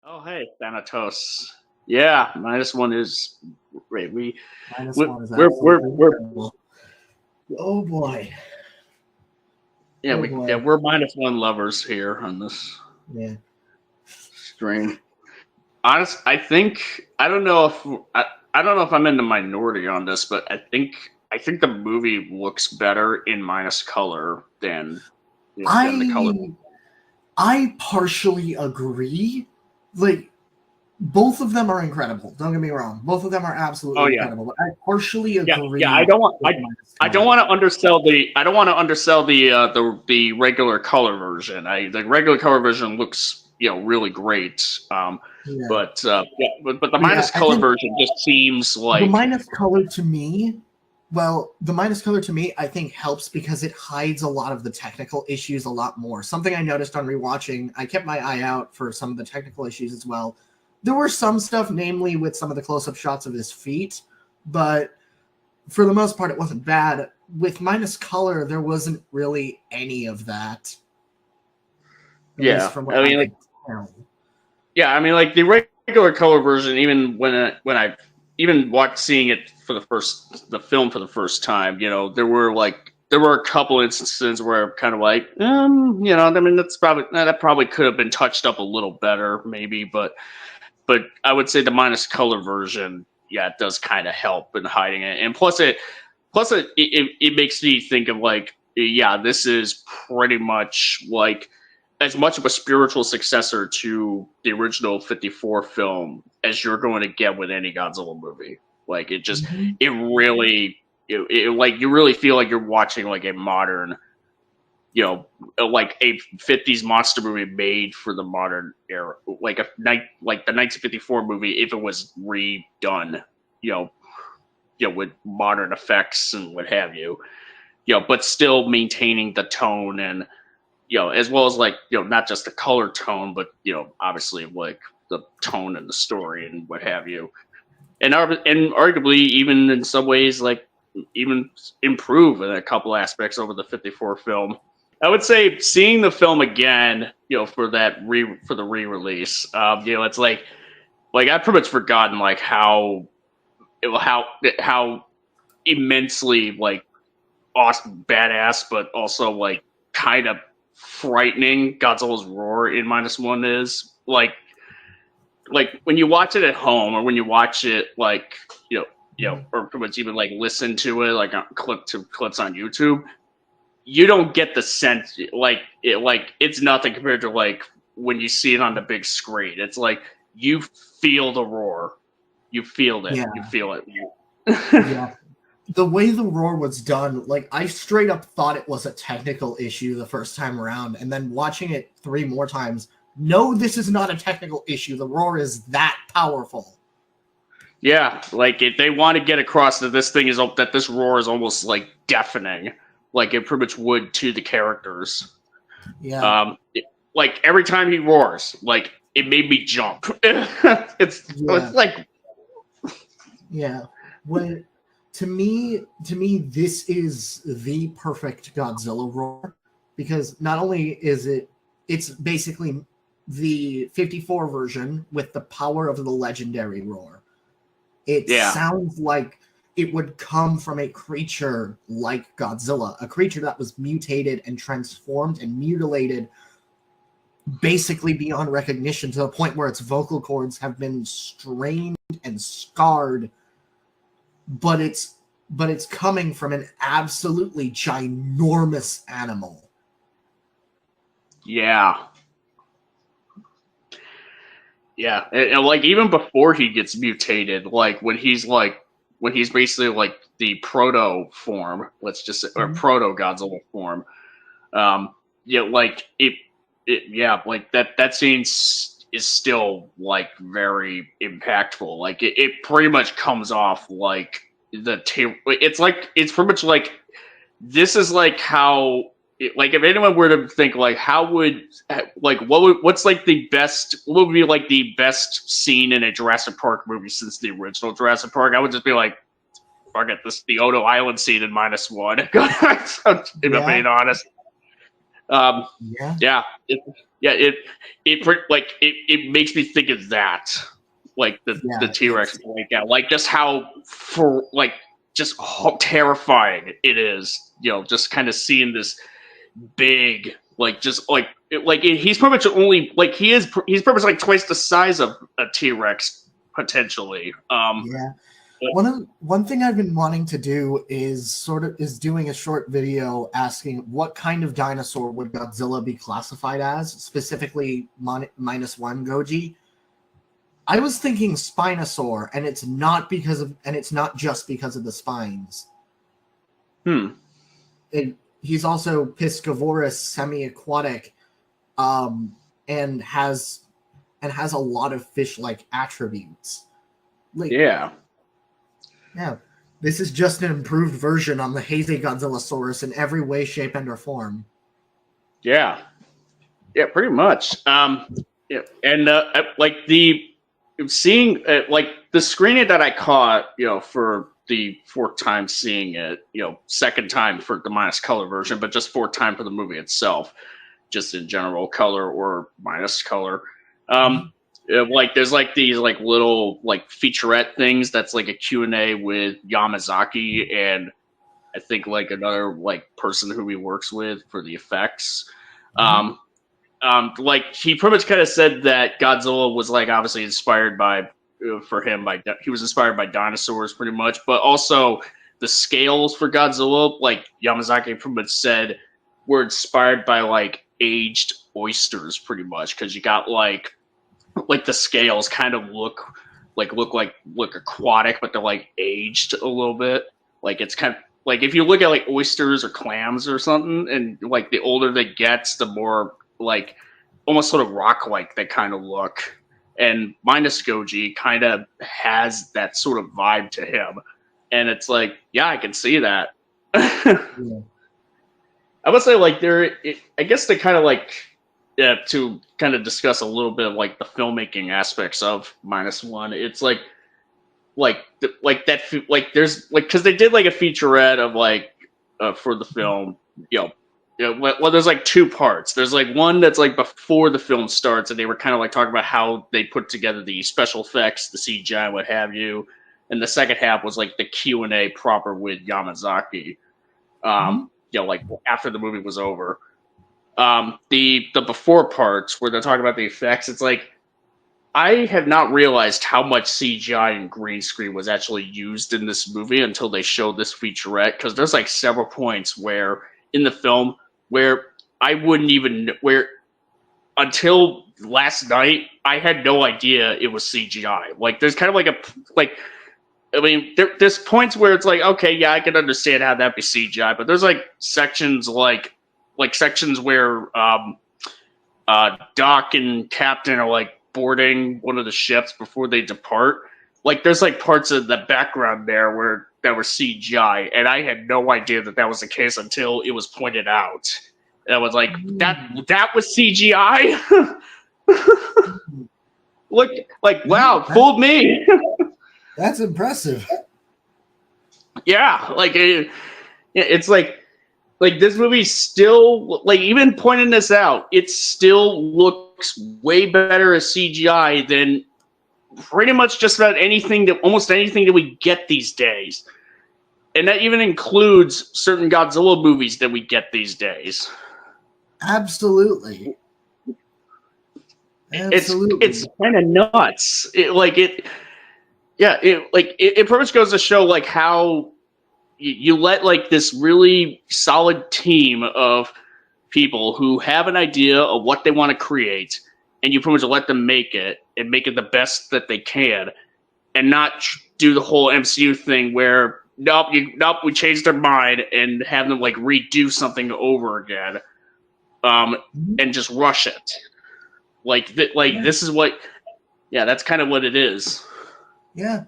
Oh, hey, Thanatos. Yeah, minus one is great. Minus We one is we're absolutely we're incredible. Oh boy. yeah Oh we yeah boy. we're minus one lovers here on this Yeah. stream. I think I don't know if I'm in the minority on this, but I think the movie looks better in minus color than the color. I I partially agree. Like both of them are incredible. Don't get me wrong. Both of them are Oh absolutely yeah, incredible. But I partially yeah. agree with minus I don't color. want to undersell the regular color version. The regular color version looks really great. Yeah. But the Yeah, minus I color think version just seems the like minus color to me, the minus color to me, I think helps because it hides a lot of the technical issues a lot more. Something I noticed on rewatching, I kept my eye out for some of the technical issues as well. There were some stuff, namely with some of the close-up shots of his feet, but for the most part, it wasn't bad. With minus color, there wasn't really any of that, at least yeah. from what I I mean, like could tell. yeah. I mean, like the regular color version. Even when I even watched seeing it for the film for the first time, there were a couple instances where I'm kind of like, I mean, that probably could have been touched up a little better, maybe, but I would say the minus color version, yeah, it does kind of help in hiding it, and plus it makes me think of like, yeah, this is pretty much like as much of a spiritual successor to the original 54 film as you're going to get with any Godzilla movie. Like Mhm. it really, like you really feel like you're watching like a modern, like a 50s monster movie made for the modern era, like like the 1954 movie if it was redone, you know, with modern effects and what have you, but still maintaining the tone and as well as like not just the color tone, but obviously like the tone and the story and what have you, and arguably even in some ways like even improve in a couple aspects over the 54 film. I would say seeing the film again, for the re-release, it's like I've pretty much forgotten like how how immensely like awesome, badass, but also like kind of frightening Godzilla's roar in minus one is. Like when you watch it at home or when you watch it like Mhm. or pretty much even like listen to it like on clips on YouTube, you don't get the sense like it's nothing compared to like when you see it on the big screen. It's like you feel the roar, you feel it, Yeah, you feel it. yeah. The way the roar was done, like I straight up thought it was a technical issue the first time around, and then watching it three more times, no, this is not a technical issue. The roar is that powerful. Yeah, like they want to get across that this roar is almost like deafening, like it pretty much would to the characters. Yeah, Um, it- like every time he roars, like it made me jump. It's yeah, like yeah. When to me, this is the perfect Godzilla roar because not only is it's basically the 54 version with the power of the legendary roar. It yeah, sounds like it would come from a creature like Godzilla, a creature that was mutated and transformed and mutilated basically beyond recognition to the point where its vocal cords have been strained and scarred, but it's coming from an absolutely ginormous animal. yeah, yeah, and like even before he gets mutated, like when he's basically like the proto form, let's just say, or Mhm. proto Godzilla form. Like yeah, like that scene is still like very impactful. Like it pretty much comes off like it's pretty much like this is like how like if anyone were to think like how would like what's like the best what would be like the best scene in a Jurassic Park movie since the original Jurassic Park, I would just be like fuck it, this the Odo Island scene in minus one. If I'm Yeah, being honest. Um, yeah. yeah, yeah, it makes me think of that, like the T-Rex breakout, like just how just how terrifying it is, just kind of seeing this big, he's pretty much only he's pretty much like twice the size of a T-Rex potentially. Yeah. One thing I've been wanting to do is doing a short video asking what kind of dinosaur would Godzilla be classified as, specifically minus one Goji. I was thinking Spinosaur, and it's not just because of the spines. He's also piscivorous, semi-aquatic, and has a lot of fish-like attributes. Yeah. This is just an improved version on the Heisei Godzillasaurus in every way, shape, and or form. Yeah, pretty much. Yeah, and seeing the screening that I caught, for the fourth time seeing it, second time for the minus color version, but just fourth time for the movie itself, just in general color or minus color. There's these little featurette things that's like a Q&A with Yamazaki and I think another person who he works with for the effects. He pretty much kind of said that Godzilla was obviously inspired by he was inspired by dinosaurs pretty much, but also the scales for Godzilla, Yamazaki pretty much said, were inspired by aged oysters pretty much, because you got the scales kind of look aquatic, but they're aged a little bit. It's kind of if you look at oysters or clams or something, and the older they gets, the more almost sort of rock-like they kind of look. And Minus Goji kind of has that sort of vibe to him, and it's yeah, I can see that. Yeah. I would say I guess they kind of to kind of discuss a little bit of the filmmaking aspects of Minus One. It's there's because they did a featurette of for the film, well, there's two parts. There's one that's before the film starts, and they were kind of talking about how they put together the special effects, the CGI, what have you, and the second half was the Q&A proper with Yamazaki. After the movie was over. The before parts where they're talking about the effects, it's I have not realized how much CGI and green screen was actually used in this movie until they showed this featurette, because there's several points where in the film where I wouldn't even until last night I had no idea it was CGI. There's kind of there's points where it's okay, yeah, I can understand how that'd be CGI, but there's sections sections where Doc and Captain are boarding one of the ships before they depart. There's parts of the background there that were CGI, and I had no idea that was the case until it was pointed out. And I was that was CGI. Look, wow, fooled me. That's impressive. Yeah, it's this movie still, even pointing this out, it still looks way better as CGI than pretty much just about almost anything that we get these days. And that even includes certain Godzilla movies that we get these days. Absolutely. It's kind of nuts. It pretty much goes to show how you let this really solid team of people who have an idea of what they want to create, and you pretty much let them make it and make it the best that they can, and not do the whole MCU thing where nope, we changed their mind and have them redo something over again, and just rush it. This is what, yeah, that's kind of what it is. Yeah.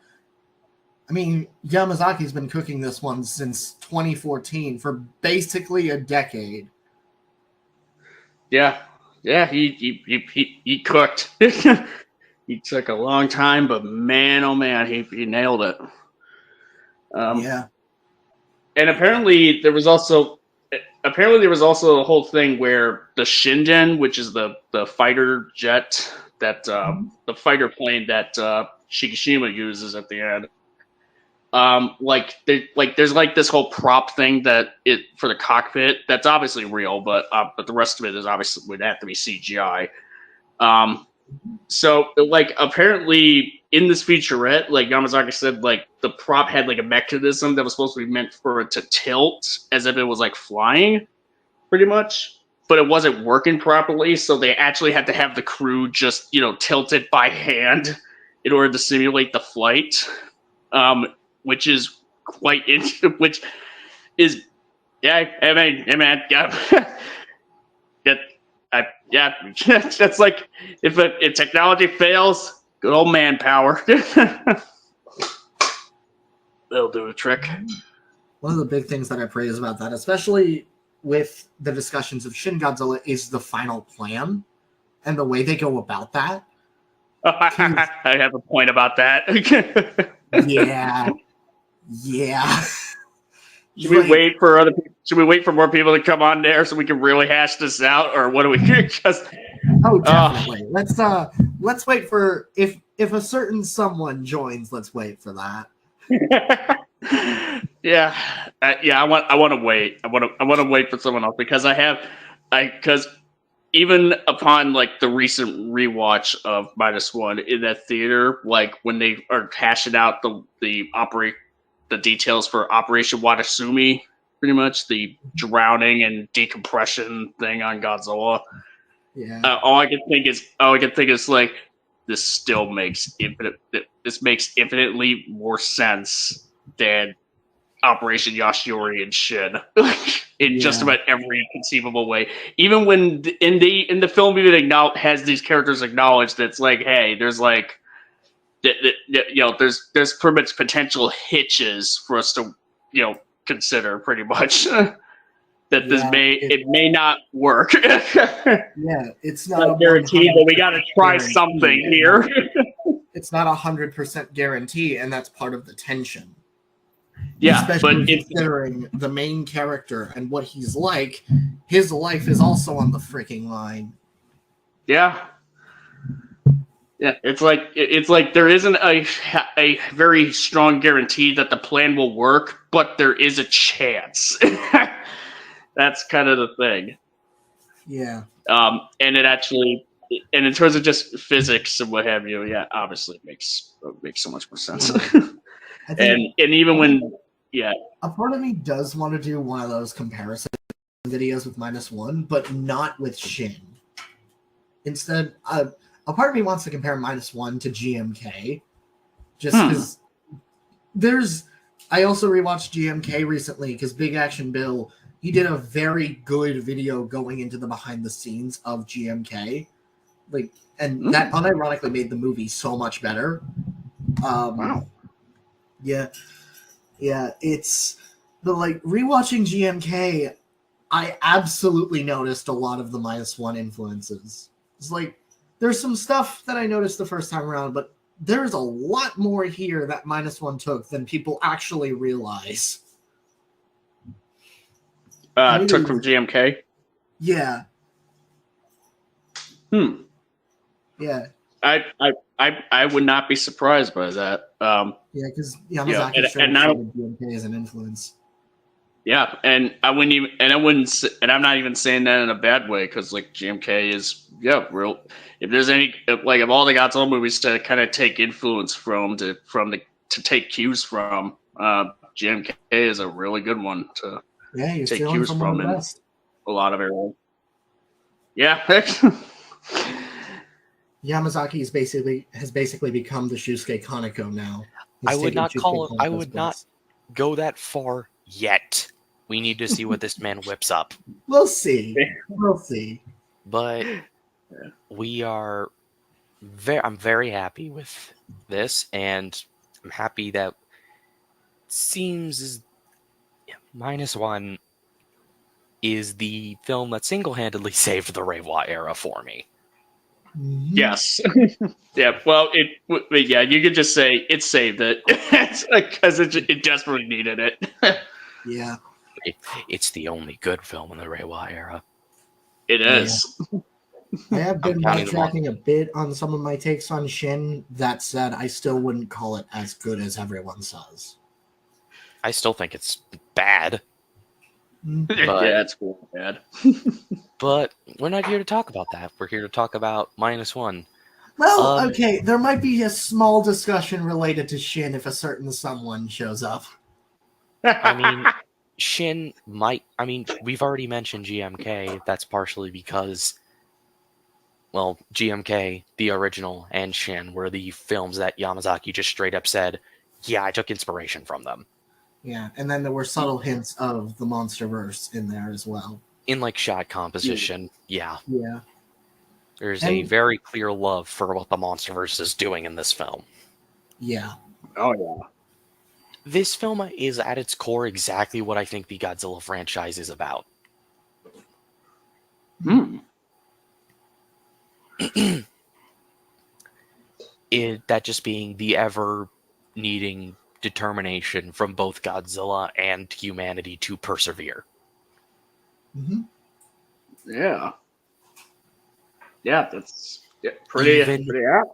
I mean, Yamazaki's been cooking this one since 2014 for basically a decade. Yeah, he cooked. He took a long time, but man, oh man, he nailed it. Yeah. And apparently there was also apparently there was also a whole thing where the Shinden, which is the fighter jet that the fighter plane that Shikishima uses at the end. There's like this whole prop thing that it for the cockpit that's obviously real, but the rest of it is obviously would have to be CGI. So like apparently in this featurette, like Yamazaki said, like the prop had like a mechanism that was supposed to be meant for it to tilt as if it was like flying, pretty much, but it wasn't working properly. So they actually had to have the crew just tilt it by hand in order to simulate the flight. Which is which is, yeah, that's like if technology fails, good old manpower. They'll do a trick. One of the big things that I praise about that, especially with the discussions of Shin Godzilla, is the final plan and the way they go about that. I have a point about that. Yeah. Should we wait for other people? Should we wait for more people to come on there so we can really hash this out, or what do we just? Oh, definitely. Let's wait for if a certain someone joins. Let's wait for that. Yeah. I want to wait. I want to wait for someone else because because even upon like the recent rewatch of Minus One in that theater, like when they are hashing out the details for Operation Watasumi, pretty much the drowning and decompression thing on Godzilla. Yeah. All I can think is like this still makes infinitely more sense than Operation Yashiori and Shin in just about every conceivable way. Even when in the film even has these characters acknowledged that it's like, hey, there's like there's pretty much potential hitches for us to consider pretty much that it may not work. It's not guaranteed, but we got to try something here. It's not 100% guarantee, and that's part of the tension. Yeah, especially considering the main character and what he's like, his life is also on the freaking line. Yeah. Yeah, it's like there isn't a very strong guarantee that the plan will work, but there is a chance. That's kind of the thing. Yeah. And in terms of just physics and what have you, yeah, obviously it makes so much more sense. And even when a part of me does want to do one of those comparison videos with Minus One, but not with Shin. Instead, a part of me wants to compare Minus One to GMK, just because I also rewatched GMK recently because Big Action Bill, he did a very good video going into the behind the scenes of GMK, that unironically made the movie so much better. Wow. Yeah, it's rewatching GMK, I absolutely noticed a lot of the Minus One influences. It's like there's some stuff that I noticed the first time around, but there's a lot more here that Minus One took than people actually realize. Took from GMK? Yeah. Yeah. I would not be surprised by that. Because Yamazaki showed GMK as an influence. Yeah, and I'm not even saying that in a bad way because like GMK is real. If there's any of all the Godzilla movies to kind of take influence from to take cues from, GMK is a really good one to take cues from in a lot of areas. Yeah. Yamazaki has basically become the Shusuke Kaneko now. I would not go that far yet. We need to see what this man whips up. We'll see. But I'm very happy with this, and I'm happy that seems Minus One is the film that single-handedly saved the Reiwa era for me. Yes. Yeah. Well, you could just say it saved it because it desperately needed it. Yeah. It's the only good film in the Reiwa era. It is. I have been counting them all. backtracking a bit on some of my takes on Shin. That said, I still wouldn't call it as good as everyone says. I still think it's bad, Yeah, it's cool. Bad. but we're not here to talk about that. We're here to talk about Minus One. Well, okay, there might be a small discussion related to Shin if a certain someone shows up. I mean, Shin might. I mean, we've already mentioned GMK. That's partially because, well, GMK, the original, and Shin were the films that Yamazaki just straight up said, yeah, I took inspiration from them. Yeah, and then there were subtle hints of the Monsterverse in there as well. In, like, shot composition, yeah. Yeah. There's a very clear love for what the Monsterverse is doing in this film. Yeah. Oh, yeah. This film is, at its core, exactly what I think the Godzilla franchise is about. That just being the ever-needing determination from both Godzilla and humanity to persevere. Mm-hmm. Yeah. Yeah, that's pretty apt.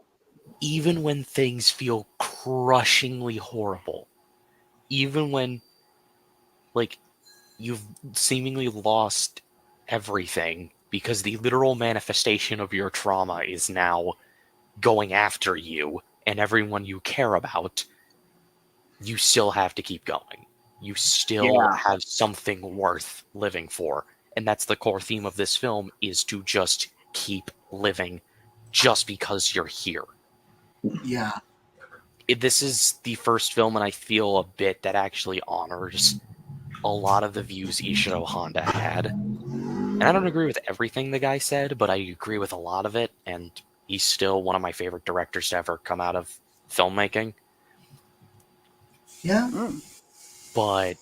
Even when things feel crushingly horrible, even when, like, you've seemingly lost everything because the literal manifestation of your trauma is now going after you and everyone you care about, you still have to keep going. You still have something worth living for. And that's the core theme of this film, is to just keep living just because you're here. Yeah. This is the first film, and I feel a bit that actually honors a lot of the views Ishiro Honda had. And I don't agree with everything the guy said, but I agree with a lot of it, and he's still one of my favorite directors to ever come out of filmmaking. Yeah. But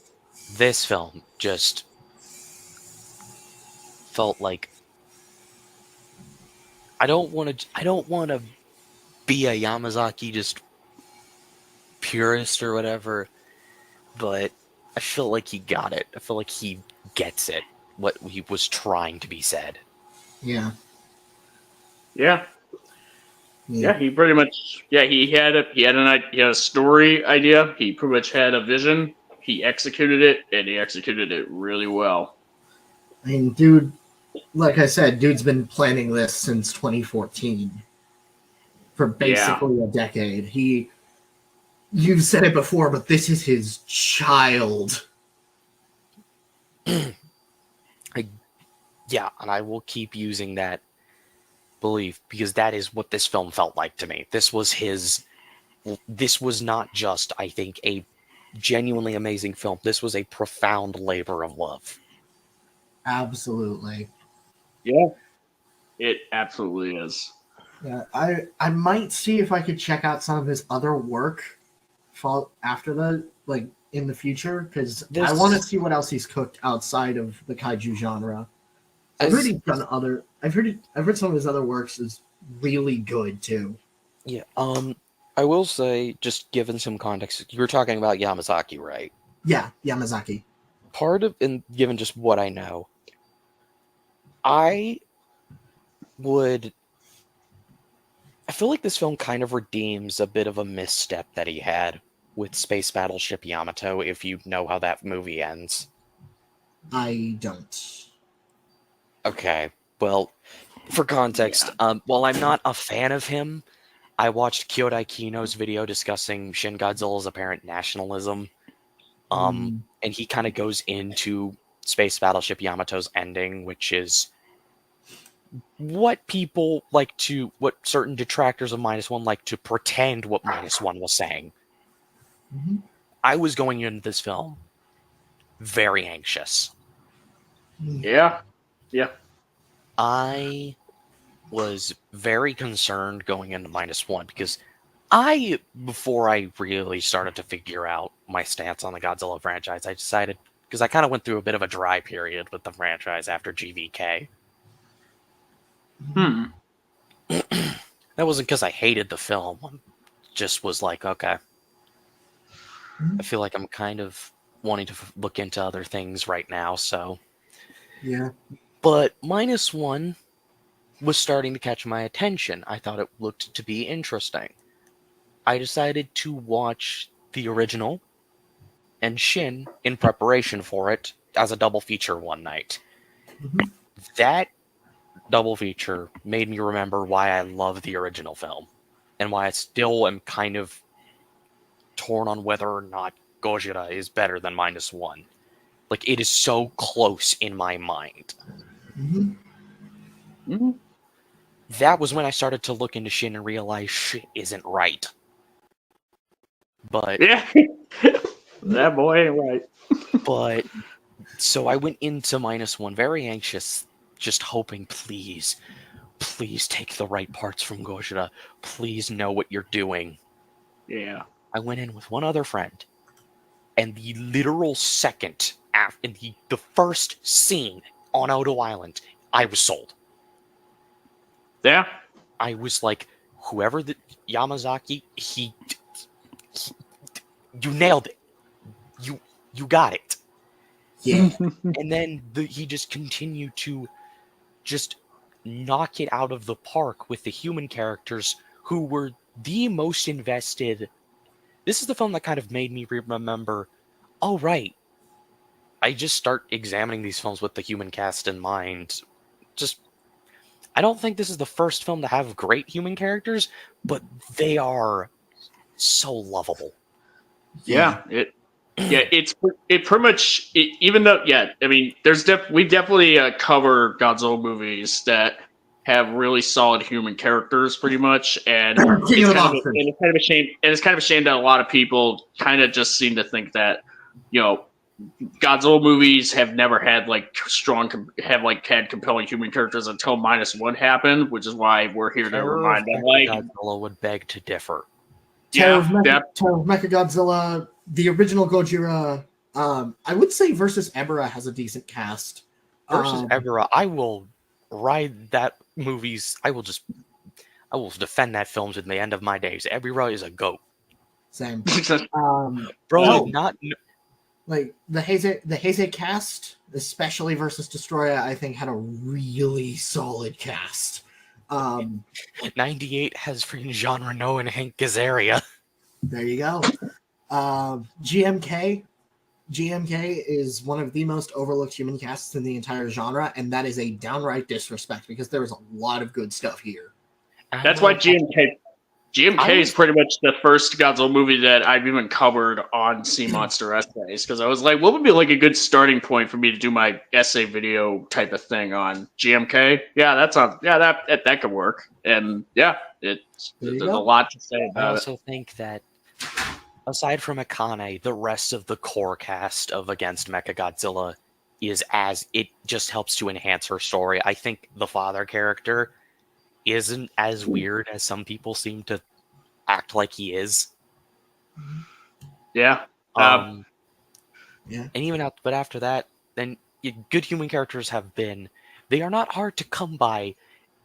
this film just felt like I don't want to be a Yamazaki just purist or whatever, but I feel like he got it. I feel like he gets it, what he was trying to be said. Yeah. Yeah. Yeah, he pretty much. Yeah, he had a story idea. He pretty much had a vision. He executed it, and he executed it really well. I mean, dude, like I said, dude's been planning this since 2014 for basically a decade. You've said it before, but this is his child. Yeah, and I will keep using that belief because that is what this film felt like to me. This was not just, I think, a genuinely amazing film. This was a profound labor of love. Absolutely. Yeah, it absolutely is. Yeah, I might see if I could check out some of his other work after in the future, because I want to see what else he's cooked outside of the kaiju genre. I've heard he's done other. I've heard some of his other works is really good too. Yeah. I will say, just given some context, you were talking about Yamazaki, right? Yeah, Yamazaki. And given just what I know, I feel like this film kind of redeems a bit of a misstep that he had with Space Battleship Yamato, if you know how that movie ends. I don't. Okay, well, for context, while I'm not a fan of him, I watched Kyodai Kino's video discussing Shin Godzilla's apparent nationalism, and he kind of goes into Space Battleship Yamato's ending, which is what certain detractors of Minus One like to pretend what Minus One was saying. Mm-hmm. I was going into this film very anxious. Yeah. I was very concerned going into Minus One because before I really started to figure out my stance on the Godzilla franchise, I decided, because I kind of went through a bit of a dry period with the franchise after GVK. That wasn't because I hated the film. Just was like, okay. I feel like I'm kind of wanting to look into other things right now, so. Yeah. But Minus One was starting to catch my attention. I thought it looked to be interesting. I decided to watch the original and Shin in preparation for it as a double feature one night. Mhm. That double feature made me remember why I love the original film and why I still am kind of torn on whether or not Gojira is better than Minus One. Like, it is so close in my mind. Mhm. Mm-hmm. That was when I started to look into Shin and realize shit isn't right. But Yeah. That boy ain't right. But so I went into Minus One very anxious, just hoping, please take the right parts from Gojira. Please know what you're doing. Yeah. I went in with one other friend, and the literal second after the first scene on Odo Island, I was sold. Yeah. I was like, whoever the Yamazaki, you nailed it. You got it. Yeah. And then he just continued to just knock it out of the park with the human characters who were the most invested. This is the film that kind of made me remember, oh, right. I just start examining these films with the human cast in mind. I don't think this is the first film to have great human characters, but they are so lovable. Yeah. It pretty much, even though, I mean, we definitely cover Godzilla movies that have really solid human characters, pretty much, and King it's of the kind of Monsters. and it's kind of a shame. And it's kind of a shame that a lot of people kind of just seem to think that, Godzilla movies have never had like had compelling human characters until Minus One happened, which is why we're here to Terror of remind them, like, Godzilla would beg to differ. Terror of yeah, Mechagodzilla, the original Gojira. I would say versus Ebera has a decent cast. Versus Ebera, I will ride that movie's. I will defend that film to the end of my days. Ebera is a goat. Same. Bro, no, not like the Heisei cast, especially versus Destroyer, I think had a really solid cast. 98 has freaking Jean Reno and Hank Azaria. There you go. GMK is one of the most overlooked human casts in the entire genre, and that is a downright disrespect because there is a lot of good stuff here. That's why GMK is pretty much the first Godzilla movie that I've even covered on Sea Monster Essays, because I was like, what would be like a good starting point for me to do my essay video type of thing on GMK? Yeah, that could work. And yeah, there's a lot to say about it. I also think that aside from Akane, the rest of the core cast of Against Mechagodzilla it just helps to enhance her story. I think the father character isn't as weird as some people seem to act like he is. Yeah. And even but after that, then good human characters they are not hard to come by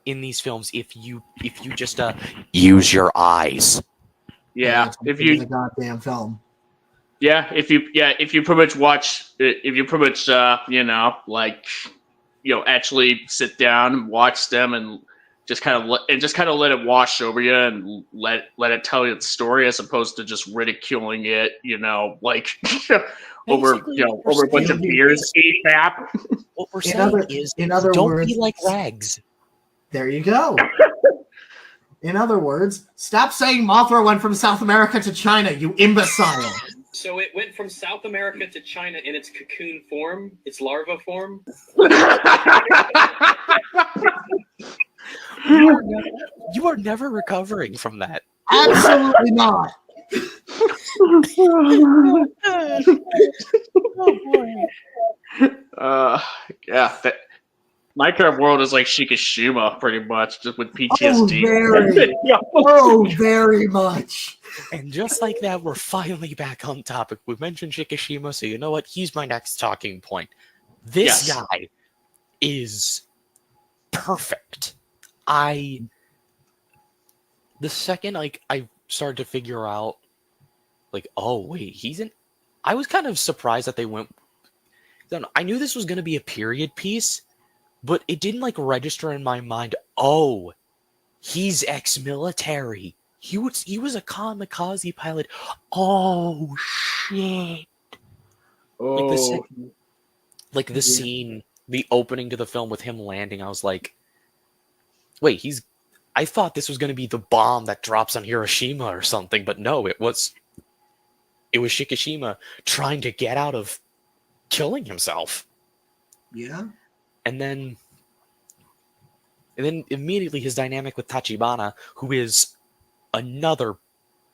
in these films if you just use your eyes. Yeah, if you the goddamn film. Yeah, if you pretty much watch, actually sit down and watch them and just kind of let it wash over you and let it tell you the story as opposed to just ridiculing it, over a bunch of beers ASAP. What we're saying is, don't be like Rags. There you go. In other words, stop saying Mothra went from South America to China, you imbecile. So it went from South America to China in its cocoon form, its larva form. You are never recovering from that. Absolutely not. Oh boy. Yeah. My current world is like Shikishima, pretty much, just with PTSD. Very much. And just like that, we're finally back on topic. We mentioned Shikishima, so you know what? He's my next talking point. This guy is perfect. The second I started to figure out, like, oh wait, he's in I was kind of surprised that they went. I knew this was going to be a period piece, but it didn't like register in my mind. Oh, he's ex-military. He was a kamikaze pilot. Oh shit! Like Oh, the scene, the opening to the film with him landing. I was like, wait, I thought this was going to be the bomb that drops on Hiroshima or something, but no, it was Shikishima trying to get out of killing himself. Yeah. And then immediately his dynamic with Tachibana, who is another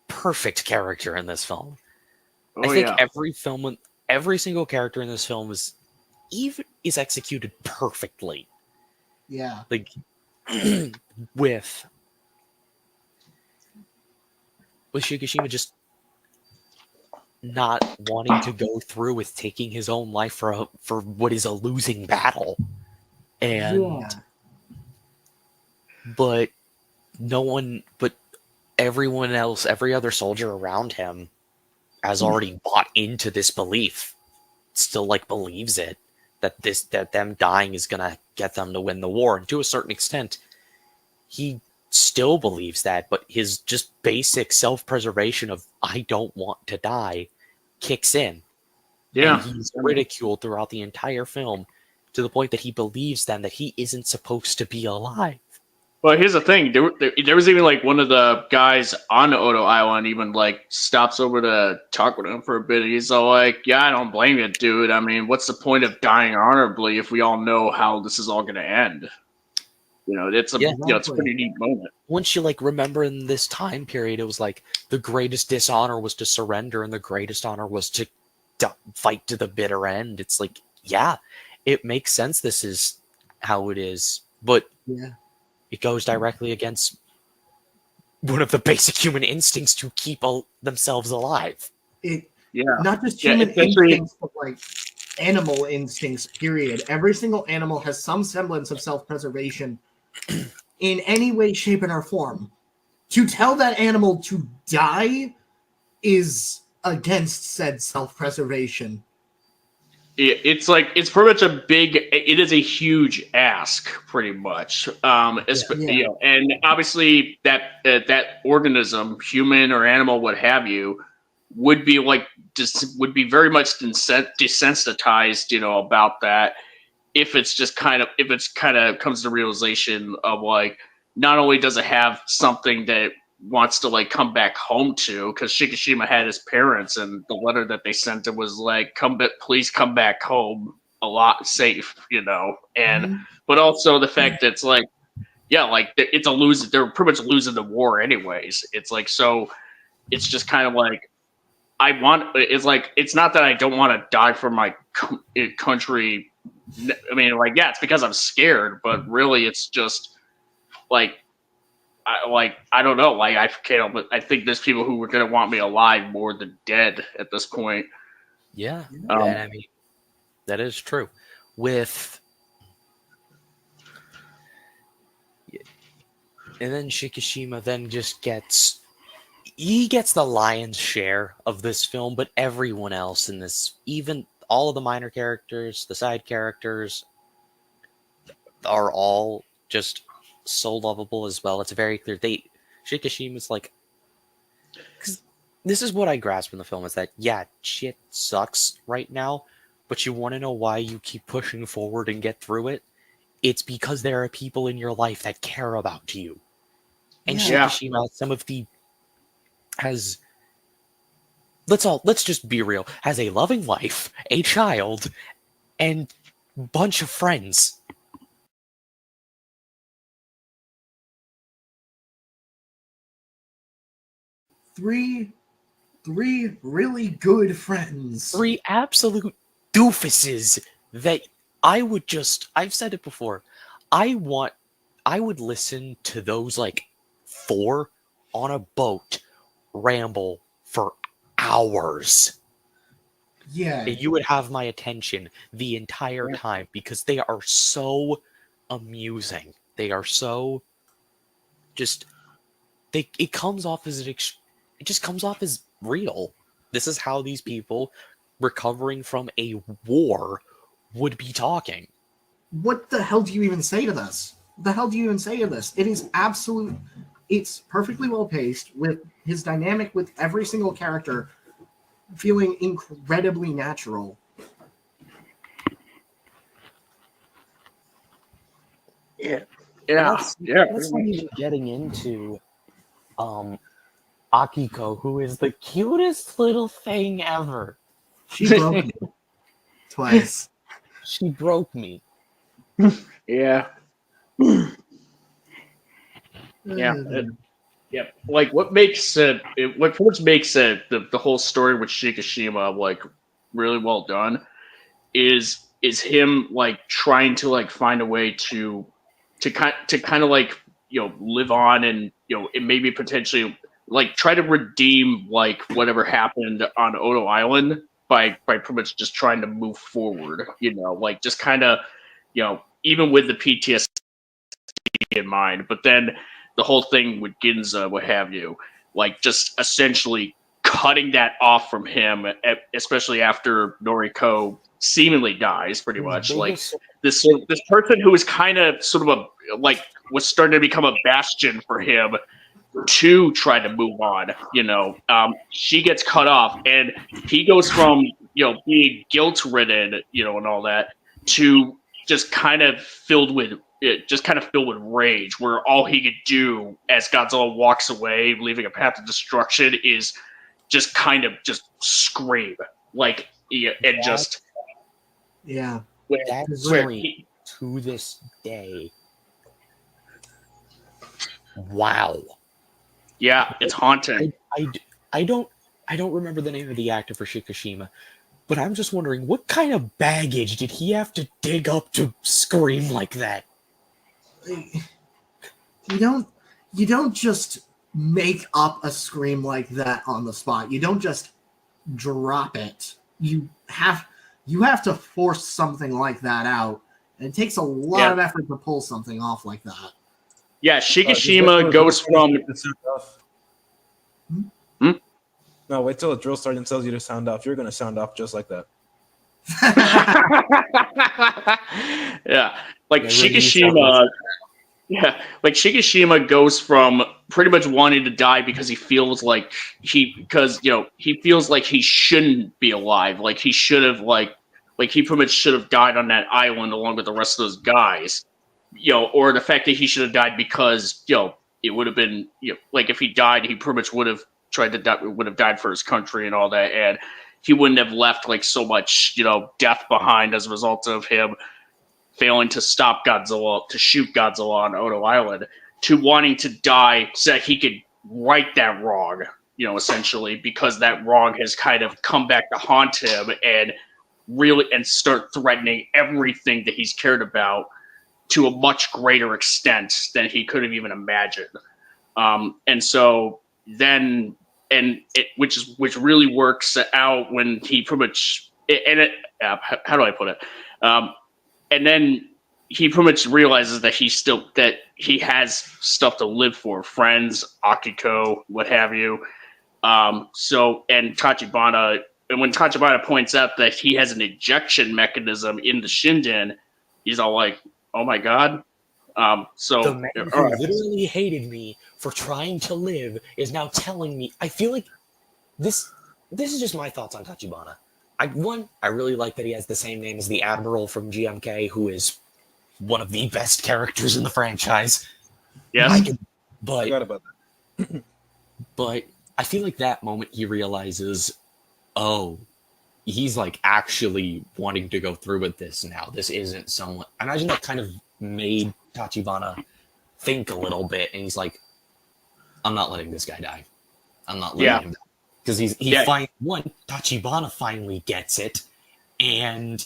perfect character in this film. I think every single character in this film is executed perfectly. Yeah. Like with Shikishima just not wanting to go through with taking his own life for what is a losing battle. And but everyone else, every other soldier around him has already bought into this belief, still like believes it, that them dying is gonna get them to win the war. And to a certain extent, he still believes that, but his just basic self-preservation of I don't want to die kicks in. yeah. And he's ridiculed throughout the entire film to the point that he believes then that he isn't supposed to be alive. Well, here's the thing. There was even like one of the guys on Odo Island even like stops over to talk with him for a bit. He's all like, "Yeah, I don't blame you, dude. I mean, what's the point of dying honorably if we all know how this is all going to end?" It's it's a pretty neat moment. Once you like remember in this time period, it was like the greatest dishonor was to surrender, and the greatest honor was to fight to the bitter end. It's like, yeah, it makes sense. This is how it is, but it goes directly against one of the basic human instincts to keep themselves alive. Not just human instincts, but like animal instincts, period. Every single animal has some semblance of self-preservation in any way, shape, or form. To tell that animal to die is against said self-preservation. It's pretty much it is a huge ask, pretty much. And obviously that organism, human or animal, what have you, would be very much desensitized, about that. If it's kind of comes to the realization of like, not only does it have something that it wants to like come back home to, because Shikishima had his parents, and the letter that they sent him was like, please come back home a lot safe, and but also the fact that it's like, it's a losing, they're pretty much losing the war anyways. It's like, so it's just kind of like, it's not that I don't want to die for my country. I mean, like, yeah, it's because I'm scared, but really it's just like, I don't know. Like, I can't, but I think there's people who are going to want me alive more than dead at this point. Yeah. I mean, that is true. And then Shikishima then just gets the lion's share of this film, but everyone else in this, even all of the minor characters, the side characters, are all just so lovable as well. It's very clear. Shikishima's like, because this is what I grasp in the film, is that, yeah, shit sucks right now, but you want to know why you keep pushing forward and get through it? It's because there are people in your life that care about you. And Shikishima, let's just be real, has a loving wife, a child, and bunch of friends. Three really good friends. 3 absolute doofuses that I've said it before, I would listen to those like 4 on a boat ramble for hours. Yeah. And you would have my attention the entire time because they are so amusing. They are so just it comes off as it just comes off as real. This is how these people recovering from a war would be talking. What the hell do you even say to this? The hell do you even say to this? It is absolute. It's perfectly well paced with his dynamic with every single character feeling incredibly natural. Yeah. That's not even getting into Akiko, who is the cutest little thing ever. She broke me twice. She broke me. Yeah. Yeah. Like what makes what first makes the whole story with Shikishima like really well done is him like trying to like find a way to kind of like live on and and maybe potentially like try to redeem like whatever happened on Odo Island by pretty much just trying to move forward, like just kind of even with the PTSD in mind, but then the whole thing with Ginza, what have you, like just essentially cutting that off from him, especially after Noriko seemingly dies, pretty much. Like this person who was kind of sort of was starting to become a bastion for him to try to move on. She gets cut off, and he goes from being guilt ridden, and all that, to just kind of filled with rage, where all he could do as Godzilla walks away, leaving a path of destruction, is just kind of just scream, like, and just That story to this day. Wow. Yeah, it's haunting. I don't remember the name of the actor for Shikishima, but I'm just wondering what kind of baggage did he have to dig up to scream like that? You don't just make up a scream like that on the spot. You don't just drop it. You have to force something like that out. And it takes a lot of effort to pull something off like that. Yeah, Shikishima goes from. No, wait till the drill sergeant tells you to sound off. You're going to sound off just like that. Yeah, like Shikishima. Yeah, like Shikishima goes from pretty much wanting to die because he feels like he feels like he shouldn't be alive. Like he should have like he pretty much should have died on that island along with the rest of those guys. Or the fact that he should have died because it would have been like if he died, he pretty much would have died for his country and all that, and he wouldn't have left like so much death behind as a result of him failing to stop Godzilla, to shoot Godzilla on Odo Island, to wanting to die so that he could right that wrong, essentially, because that wrong has kind of come back to haunt him and start threatening everything that he's cared about to a much greater extent than he could have even imagined. And so then, which really works out when he pretty much, how do I put it? And then he pretty much realizes that he has stuff to live for, friends, Akiko, what have you. And Tachibana, and when Tachibana points out that he has an ejection mechanism in the Shinden, he's all like, "Oh my god!" The man who literally hated me for trying to live is now telling me. I feel like this is just my thoughts on Tachibana. I really like that he has the same name as the Admiral from GMK, who is one of the best characters in the franchise. Yes. I forgot about that. But I feel like that moment he realizes, oh, he's like actually wanting to go through with this now. This isn't someone. I imagine that kind of made Tachibana think a little bit, and he's like, I'm not letting this guy die. I'm not letting him die. Because Tachibana finally gets it, and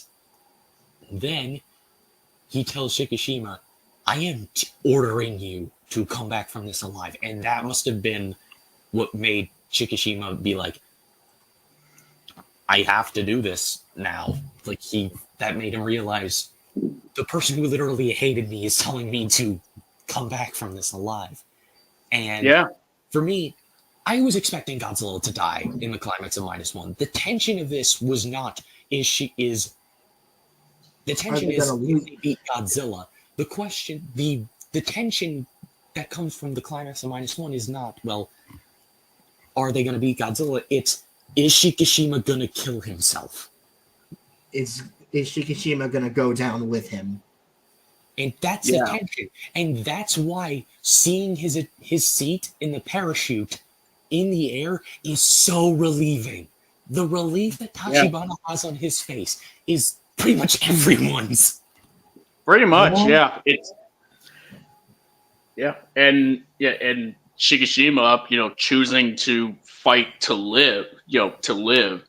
then he tells Shikishima, I am ordering you to come back from this alive. And that must have been what made Shikishima be like, I have to do this now. Like that made him realize the person who literally hated me is telling me to come back from this alive. And for me, I was expecting Godzilla to die in the climax of -1. The tension of this was not is she is the tension they is gonna if lose? they beat Godzilla. The question the tension that comes from the climax of -1 is not, well, are they gonna beat Godzilla? It's is Shikishima gonna kill himself? Is Shikishima gonna go down with him? And that's the Yeah. tension. And that's why seeing his seat in the parachute in the air is so relieving. The relief that Tachibana has on his face is pretty much everyone's. Pretty much, Yeah. and Shikishima, choosing to fight to live, to live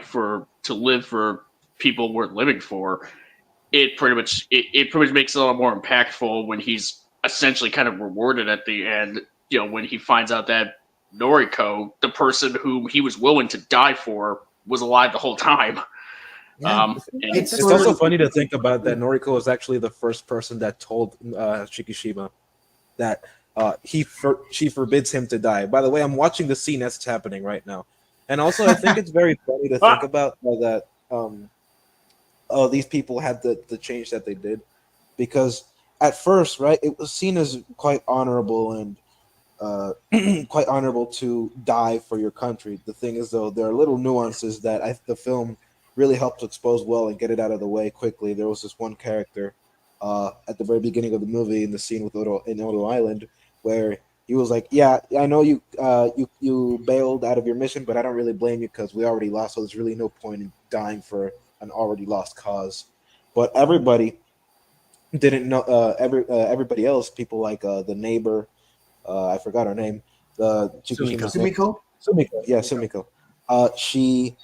for people worth living for. It pretty much makes it a lot more impactful when he's essentially kind of rewarded at the end. When he finds out that Noriko, the person whom he was willing to die for, was alive the whole time. Yeah. And It's It's sort also of- funny to think about that Noriko was actually the first person that told Shikishima that she forbids him to die. By the way, I'm watching the scene as it's happening right now, and also I think it's very funny to think about that. These people had the change that they did, because at first, right, it was seen as quite honorable and quite honorable to die for your country. The thing is, though, there are little nuances that the film really helped to expose well and get it out of the way quickly. There was this one character at the very beginning of the movie in the scene with Odo Island where he was like, "Yeah, I know you bailed out of your mission, but I don't really blame you because we already lost. So there's really no point in dying for an already lost cause." But everybody didn't know. Everybody else, people like the neighbor, I forgot her name, the Chikishima's name. Sumiko, yeah, Sumiko. She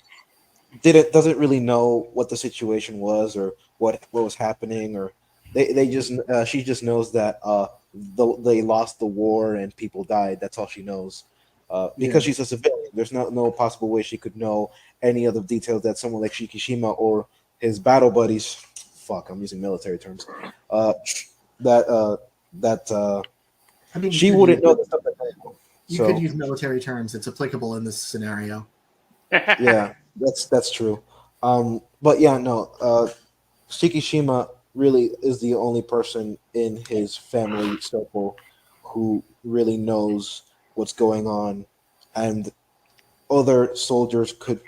doesn't really know what the situation was or what was happening, or they just she just knows that they lost the war and people died. That's all she knows. Because she's a civilian, there's no possible way she could know any of the details that someone like Shikishima or his battle buddies. Fuck, I'm using military terms. I mean, She wouldn't know the stuff that they know. You So, could use military terms. It's applicable in this scenario. yeah, that's true. But yeah, no. Shikishima really is the only person in his family circle who really knows what's going on, and other soldiers could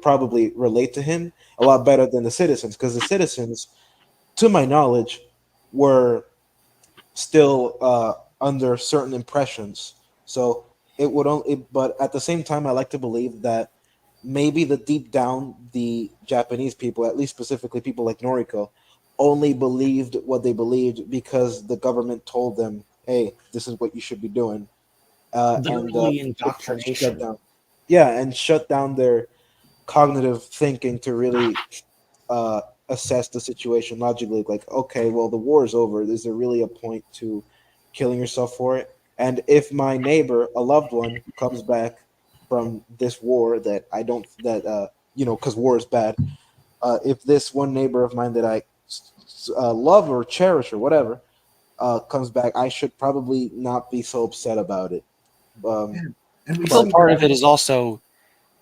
probably relate to him a lot better than the citizens, because the citizens, to my knowledge, were still under certain impressions. So it would only, but at the same time, I like to believe that maybe deep down, the Japanese people, at least specifically people like Noriko, only believed what they believed because the government told them, "Hey, this is what you should be doing." Literally Shut indoctrination. down, yeah, and shut down their cognitive thinking to really assess the situation logically. Like, okay, well, the war is over. Is there really a point to killing yourself for it? And if my neighbor, a loved one, comes back from this war that I don't, that because war is bad. If this one neighbor of mine that I love or cherish or whatever comes back, I should probably not be so upset about it. And we Well, see part that- of it is also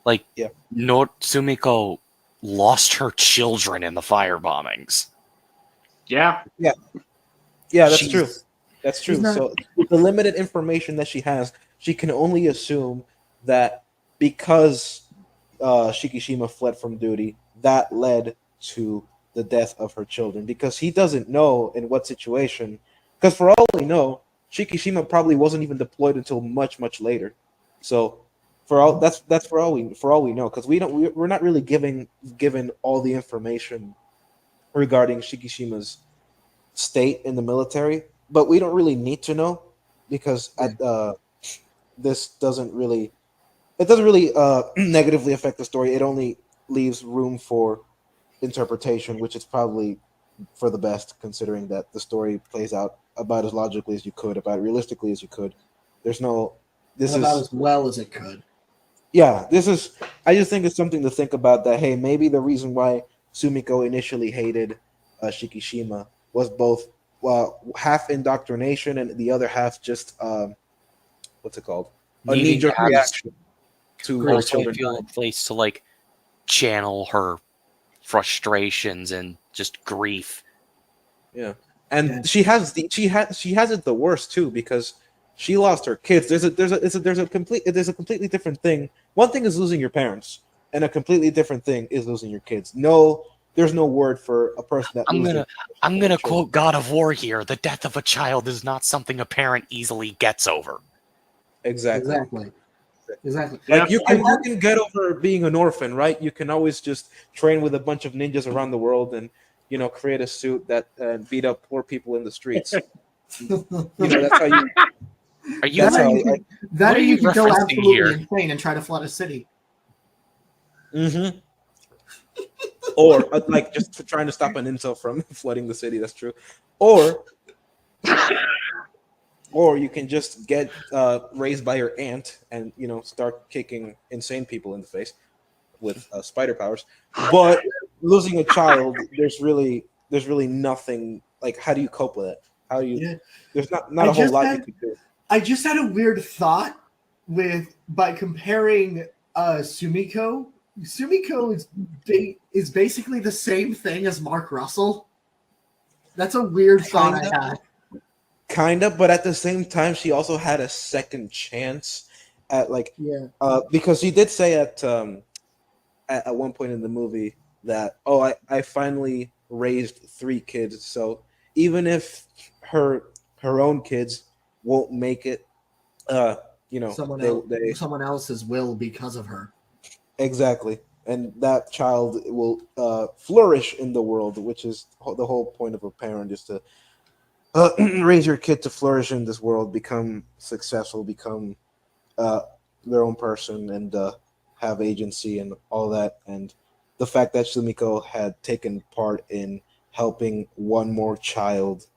like Yeah. Sumiko lost her children in the fire bombings. Yeah. Yeah, that's She's- true. That's true. She's not- So with the limited information that she has, she can only assume that because Shikishima fled from duty, that led to the death of her children. Because he doesn't know in what situation. Because for all we know, Shikishima probably wasn't even deployed until much, much later. So that's for all we know. Because we're not really given all the information regarding Shikishima's state in the military, but we don't really need to know because this doesn't really negatively affect the story. It only leaves room for interpretation, which is probably for the best, considering that the story plays out about as logically as you could, about realistically as you could. This about is as well as it could. yeah, I just think it's something to think about, that hey, maybe the reason why Sumiko initially hated Shikishima was both half indoctrination and the other half just what's it called? a needing knee-jerk to have reaction to her also children feel a dying. place to like channel her frustrations and just grief. Yeah, and Yeah. she has it the worst too because she lost her kids. There's a completely different thing. One thing is losing your parents, and a completely different thing is losing your kids. No, there's no word for a person that I'm loses. gonna quote God of War here: "The death of a child is not something a parent easily gets over." Exactly. Exactly. Like Yeah. you can get over being an orphan, right? You can always just train with a bunch of ninjas around the world and create a suit that beat up poor people in the streets. That's how you. Are you That's That how. you can, that what or are you you can go referencing absolutely here? insane and try to flood a city. Mm-hmm. Or like just trying to stop an incel from flooding the city. That's true. Or you can just get raised by your aunt and start kicking insane people in the face with spider powers. But losing a child, there's really nothing. Like, how do you cope with it? How do you? Yeah. There's not I a whole just lot had- you could do. I just had a weird thought by comparing Sumiko. Sumiko is basically the same thing as Mark Russell. That's a weird thought I had. Kind of, but at the same time, she also had a second chance at because she did say at one point in the movie that I finally raised 3 kids, so even if her own kids won't make it, Someone else's will because of her. exactly, and that child will flourish in the world, which is the whole point of a parent, is to raise your kid to flourish in this world, become successful, become their own person, and have agency and all that. And the fact that Sumiko had taken part in helping one more child,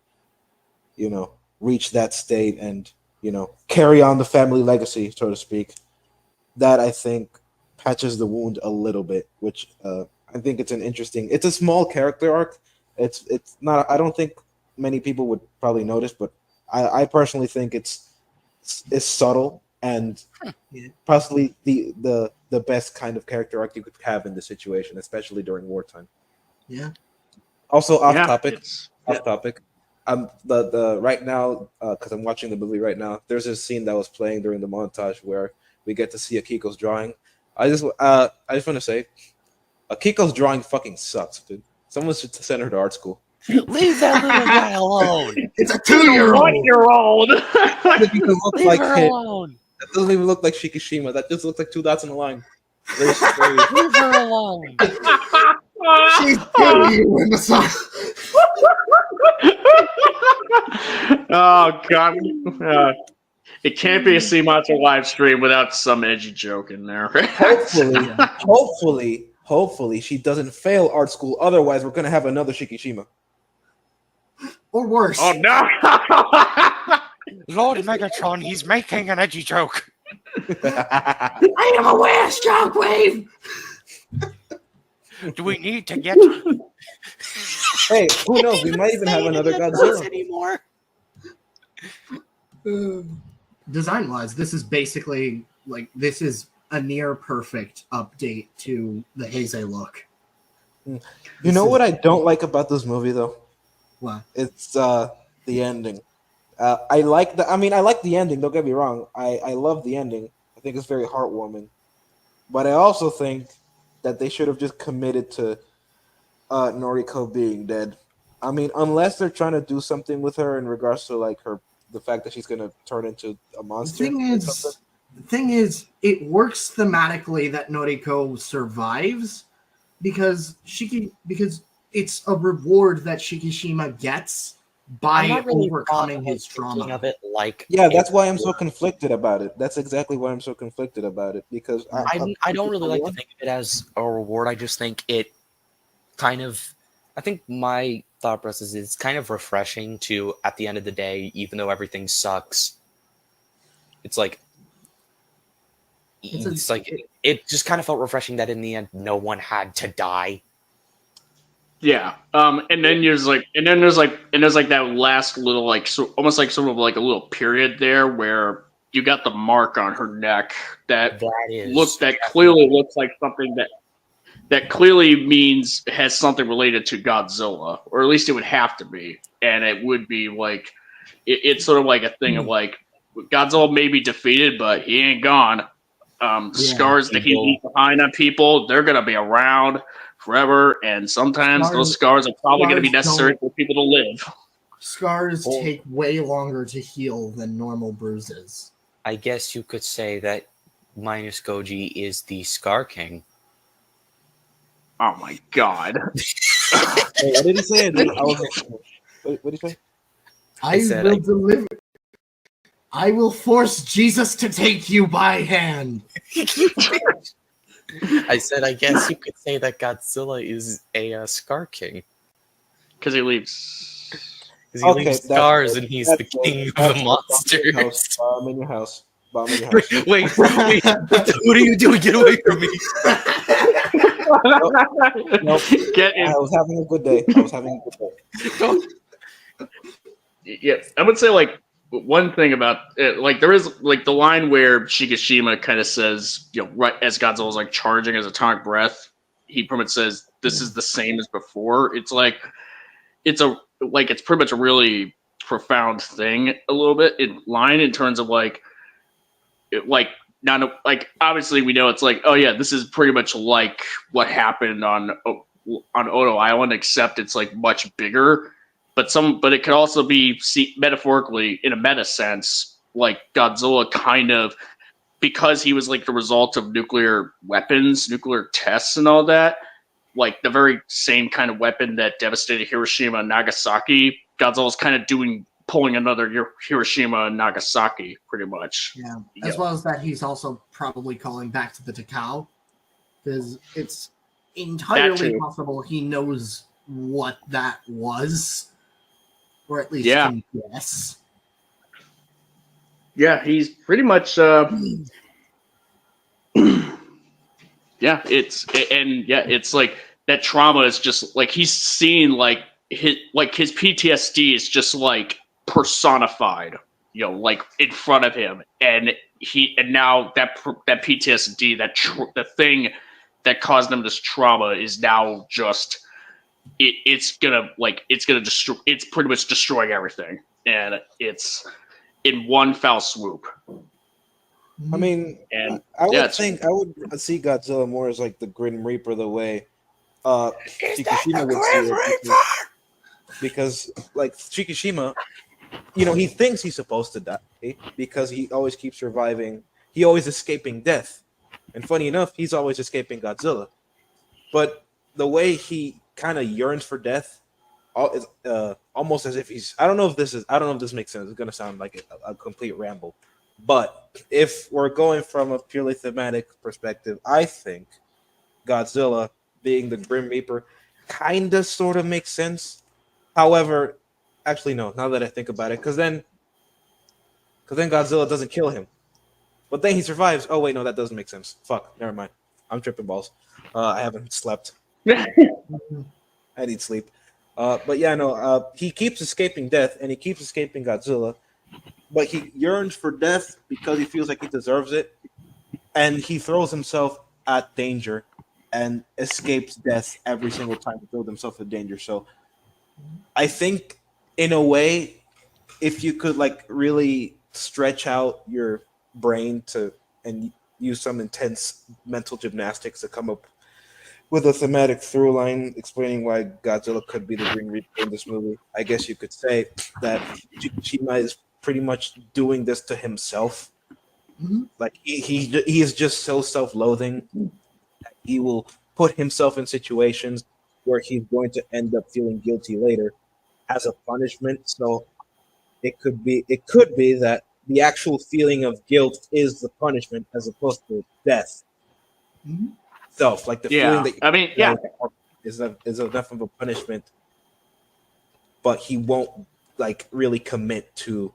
reach that state and carry on the family legacy, so to speak, that I think patches the wound a little bit. Which I think it's it's a small character arc. It's not. I don't think many people would probably notice, but I personally think it's subtle and possibly the best kind of character arc you could have in this situation, especially during wartime. Yeah. Also, off Yeah, topic. it's- Off topic. The right now because I'm watching the movie right now. There's a scene that was playing during the montage where we get to see Akiko's drawing. I just want to say, Akiko's drawing fucking sucks, dude. Someone should send her to art school. Leave that little guy alone. It's a 2-year-old. 1-year-old. That doesn't even look Leave like her him. alone. That doesn't even look like Shikishima. That just looks like 2 dots in a line. Leave her alone. She's killing you in the sun. Oh god. It can't be a C-Monster live stream without some edgy joke in there. Hopefully she doesn't fail art school. Otherwise, we're gonna have another Shikishima. Or worse. Oh no! Lord Megatron, he's making an edgy joke. I am aware, Shockwave! Do we need to get Hey, who knows? We might even have another Godzilla. anymore? Design-wise, this is basically this is a near perfect update to the Heisei look. You know what I don't like about this movie, though? What? It's the ending. I like the ending. Don't get me wrong. I love the ending. I think it's very heartwarming. But I also think that they should have just committed to Noriko being dead. I mean, unless they're trying to do something with her in regards to the fact that she's gonna turn into a monster. The thing is, it works thematically that Noriko survives because it's a reward that Shikishima gets by overcoming his trauma. Of it that's why I'm so conflicted about it. That's exactly why I'm so conflicted about it, because I don't really like to think of it as a reward. I just think it kind of, I think my thought process is kind of refreshing to, at the end of the day, even though everything sucks, it just kind of felt refreshing that in the end no one had to die. Yeah. And then there's that last little almost like sort of like a little period there where you got the mark on her neck that That clearly looks like something that clearly has something related to Godzilla, or at least it would have to be, and it would be like it's sort of like a thing of like Godzilla may be defeated, but he ain't gone. Scars that he leaves behind on people, they're gonna be around forever, and sometimes those scars are probably gonna be necessary for people to live. Scars take way longer to heal than normal bruises. I guess you could say that Minus Goji is the Scar King. Oh my god! Hey, what did he say? What did he say? I will force Jesus to take you by hand. I said, I guess you could say that Godzilla is a Scar King. Because he leaves. Because he leaves scars and he's the king of the monsters. Bomb in your house. Bomb in your house. Wait. What are you doing? Get away from me. Nope. I was having a good day. Yeah, I would say like one thing about it, like there is like the line where Shikishima kind of says, you know, right as Godzilla's like charging his atomic breath, he pretty much says, "This is the same as before." It's like it's pretty much a really profound thing, a little bit in line in terms of like not like obviously we know it's like, oh yeah, this is pretty much like what happened on Odo Island, except it's like much bigger. But it could also be metaphorically in a meta sense, like Godzilla kind of, because he was like the result of nuclear weapons, nuclear tests, and all that. Like the very same kind of weapon that devastated Hiroshima and Nagasaki. Godzilla's kind of pulling another Hiroshima and Nagasaki, pretty much. Yeah. As well as that, he's also probably calling back to the Takao, because it's entirely possible he knows what that was. Or at least can guess. Yeah, he's pretty much. It's like that trauma is just like he's seen like his PTSD is just like personified, you know, like in front of him, and now that PTSD, the thing that caused him this trauma is now just. It's pretty much destroying everything, and it's in one foul swoop. I mean, and I would see Godzilla more as like the Grim Reaper, the way Shikishima would see it, because like Shikishima, you know, he thinks he's supposed to die because he always keeps surviving. He always escaping death, and funny enough, he's always escaping Godzilla. But the way he kind of yearns for death, almost as if he's. I don't know if this makes sense. It's gonna sound like a complete ramble, but if we're going from a purely thematic perspective, I think Godzilla being the Grim Reaper kind of sort of makes sense. However, actually no. Now that I think about it, because then Godzilla doesn't kill him, but then he survives. Oh wait, no, that doesn't make sense. Fuck, never mind. I'm tripping balls. I haven't slept. I need sleep. But yeah, no, he keeps escaping death and he keeps escaping Godzilla, but he yearns for death because he feels like he deserves it, and he throws himself at danger and escapes death every single time he throws himself at danger. So I think in a way, if you could like really stretch out your brain and use some intense mental gymnastics to come up with a thematic through line explaining why Godzilla could be the Green Reaper in this movie, I guess you could say that Shima is pretty much doing this to himself. Mm-hmm. Like he is just so self-loathing that he will put himself in situations where he's going to end up feeling guilty later as a punishment. So it could be that the actual feeling of guilt is the punishment as opposed to death. Mm-hmm. Self, like the feeling that is enough of a punishment, but he won't like really commit to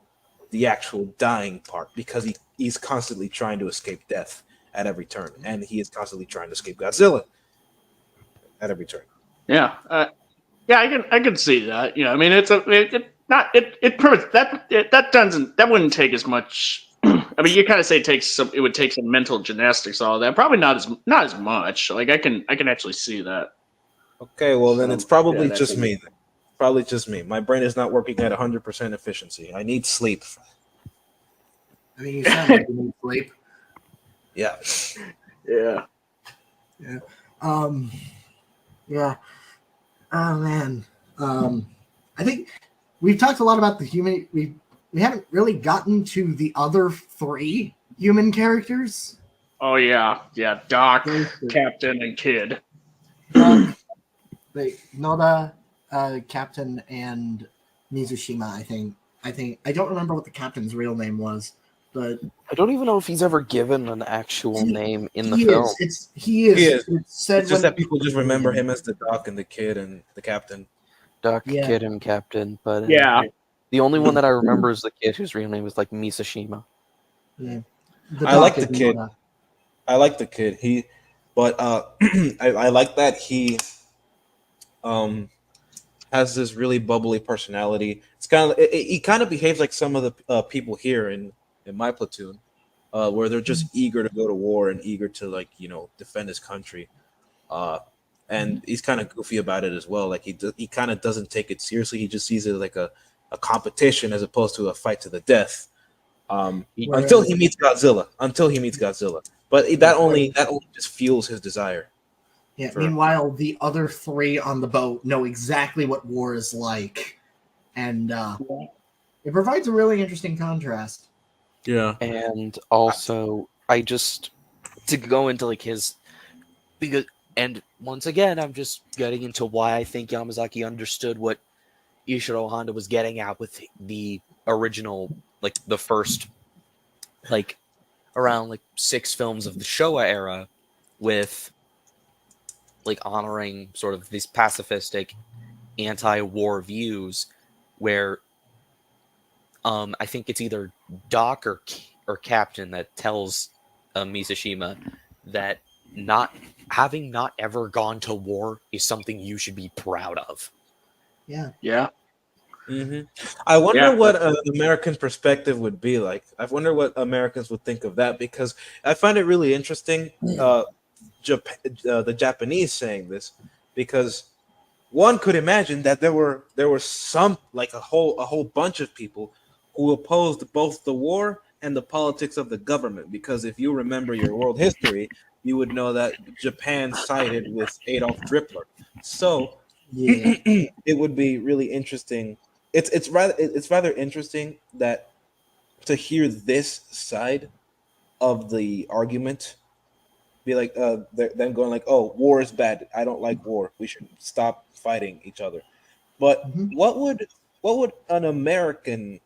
the actual dying part because he's constantly trying to escape death at every turn, and he is constantly trying to escape Godzilla at every turn. Yeah, I can see that. You know, I mean, that wouldn't take as much. I I mean, you kind of say it would take some mental gymnastics, all of that. Probably not as much. Like I can actually see that. Okay, well then So, it's probably yeah, just me. Then. Probably just me. My brain is not working at 100% efficiency. I need sleep. I mean, you sound like you need sleep. Yeah. Yeah. Yeah. Yeah. Oh man. I think we've talked a lot about the human. We haven't really gotten to the other three human characters. Oh yeah. Doc, Captain, and Kid. Doc, Noda, Captain, and Mizushima. I think I don't remember what the captain's real name was, but I don't even know if he's ever given an actual name in the he film. is. He is. It's said It's just that people just remember him as the Doc and the Kid and the Captain. Doc, Yeah. Kid, and Captain. But Yeah. the only one that I remember is the kid whose real name is like Misashima. Yeah. I like the is Kid. Noda. I like the Kid. I like that he has this really bubbly personality. It's kind of he kind of behaves like some of the people here in my platoon, where they're just eager to go to war and eager to defend his country. And he's kind of goofy about it as well. Like he kind of doesn't take it seriously. He just sees it like a competition as opposed to a fight to the death. Until he meets Godzilla. But that only just fuels his desire. Yeah. Meanwhile, the other three on the boat know exactly what war is like, and it provides a really interesting contrast. Yeah. And also, I just to go into like his because and once again, I'm just getting into why I think Yamazaki understood what Ishiro Honda was getting at with the original, like the first, like around like 6 films of the Showa era, with like honoring sort of these pacifistic, anti-war views, where I think it's either Doc or Captain that tells Misashima that not ever gone to war is something you should be proud of. Yeah. Yeah. Mm-hmm. I wonder what an American perspective would be like. I wonder what Americans would think of that, because I find it really interesting. The Japanese saying this, because one could imagine that there were some, like a whole bunch of people who opposed both the war and the politics of the government. Because if you remember your world history, you would know that Japan sided with Adolf Hitler. So Yeah. it would be really interesting. It's rather interesting that to hear this side of the argument, be like them going like, oh, war is bad, I don't like war, we should stop fighting each other. But what would an American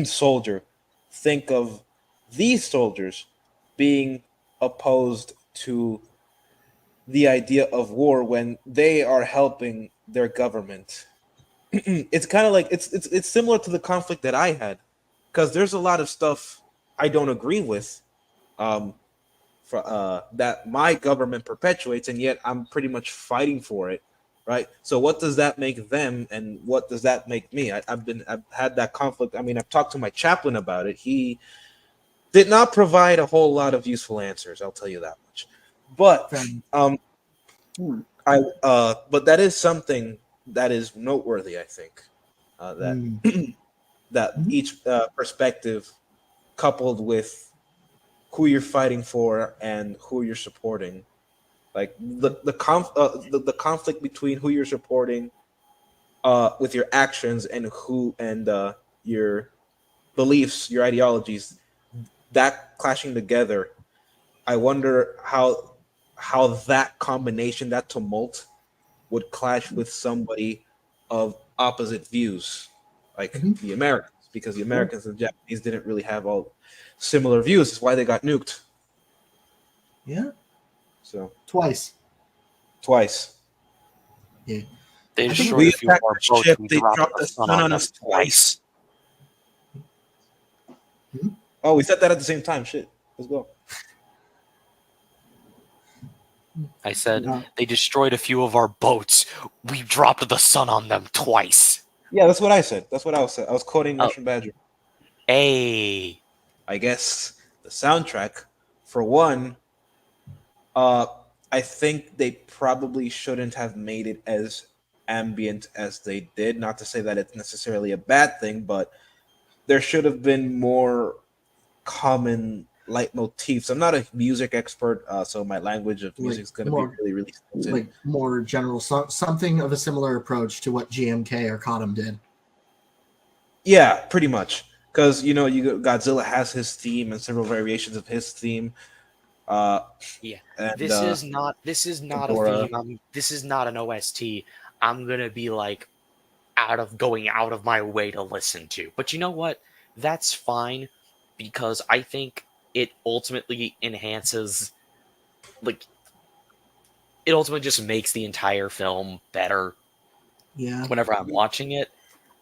soldier think of these soldiers being opposed to the idea of war when they are helping their government? It's kind of like it's similar to the conflict that I had, because there's a lot of stuff I don't agree with that my government perpetuates, and yet I'm pretty much fighting for it, right? So what does that make them, and what does that make me? I've had that conflict. I mean, I've talked to my chaplain about it. He did not provide a whole lot of useful answers, I'll tell you that much. But but that is something that is noteworthy, I think, that each perspective, coupled with who you're fighting for and who you're supporting, like the conflict between who you're supporting with your actions and your beliefs, your ideologies, that clashing together. I wonder how that combination, that tumult, would clash with somebody of opposite views, like the Americans, because the Americans and the Japanese didn't really have all similar views. That's why they got nuked. Yeah. So Twice. Yeah. They destroyed a few of our boats. Ship, We they dropped the sun on us twice. Oh, we said that at the same time. Shit. Let's go. I said they destroyed a few of our boats. We dropped the sun on them twice. Yeah, that's what I said. That's what I was saying. I was quoting Russian Badger. Hey. I guess the soundtrack, for one, I think they probably shouldn't have made it as ambient as they did. Not to say that it's necessarily a bad thing, but there should have been more common leitmotifs. I'm not a music expert, so my language of music is going to be really, really limited. Like more general, something of a similar approach to what GMK or Cottam did. Yeah, pretty much. Because Godzilla has his theme and several variations of his theme. Yeah, and, this is not Gamora. a theme. This is not an OST. I'm gonna be like going out of my way to listen to. But you know what? That's fine because I think it ultimately enhances, like, it ultimately just makes the entire film better. Yeah. Whenever I'm watching it,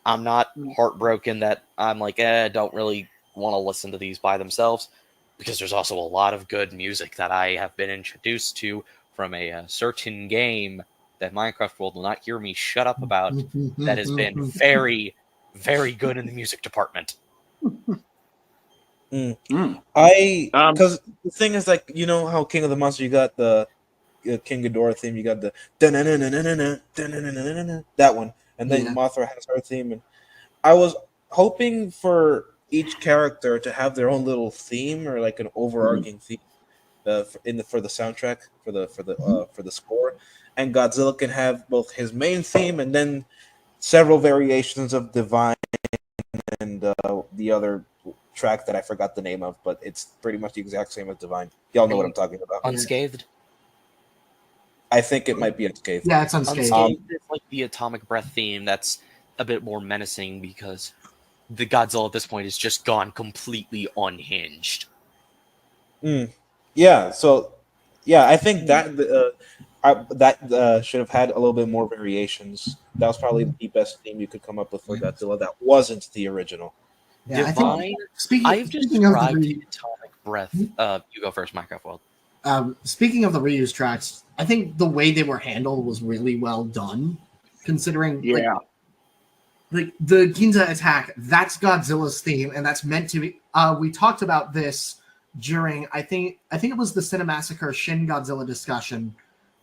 I'm not heartbroken that I'm like, I don't really want to listen to these by themselves. Because there's also a lot of good music that I have been introduced to from a certain game that Minecraft World will not hear me shut up about that has been very, very good in the music department. Because Mm. the thing is, like, you know how King of the Monster, you got the King Ghidorah theme, you got the that one, and then Mothra has her theme, and I was hoping for each character to have their own little theme or like an overarching theme for the soundtrack for the score, and Godzilla can have both his main theme and then several variations of Divine and the other track that I forgot the name of, but it's pretty much the exact same as Divine. Y'all know what I'm talking about. Unscathed? I think it might be Unscathed. Yeah, it's Unscathed. Unscathed is like the Atomic Breath theme that's a bit more menacing because the Godzilla at this point is just gone completely unhinged. Yeah, so I think that should have had a little bit more variations. That was probably the best theme you could come up with for Godzilla. That wasn't the original. Yeah, Divine. I've described Atomic Breath. You go first, Minecraft World. Speaking of the reuse tracks, I think the way they were handled was really well done, considering like the Ginza attack. That's Godzilla's theme, and that's meant to be. We talked about this during I think it was the Cinemassacre Shin Godzilla discussion,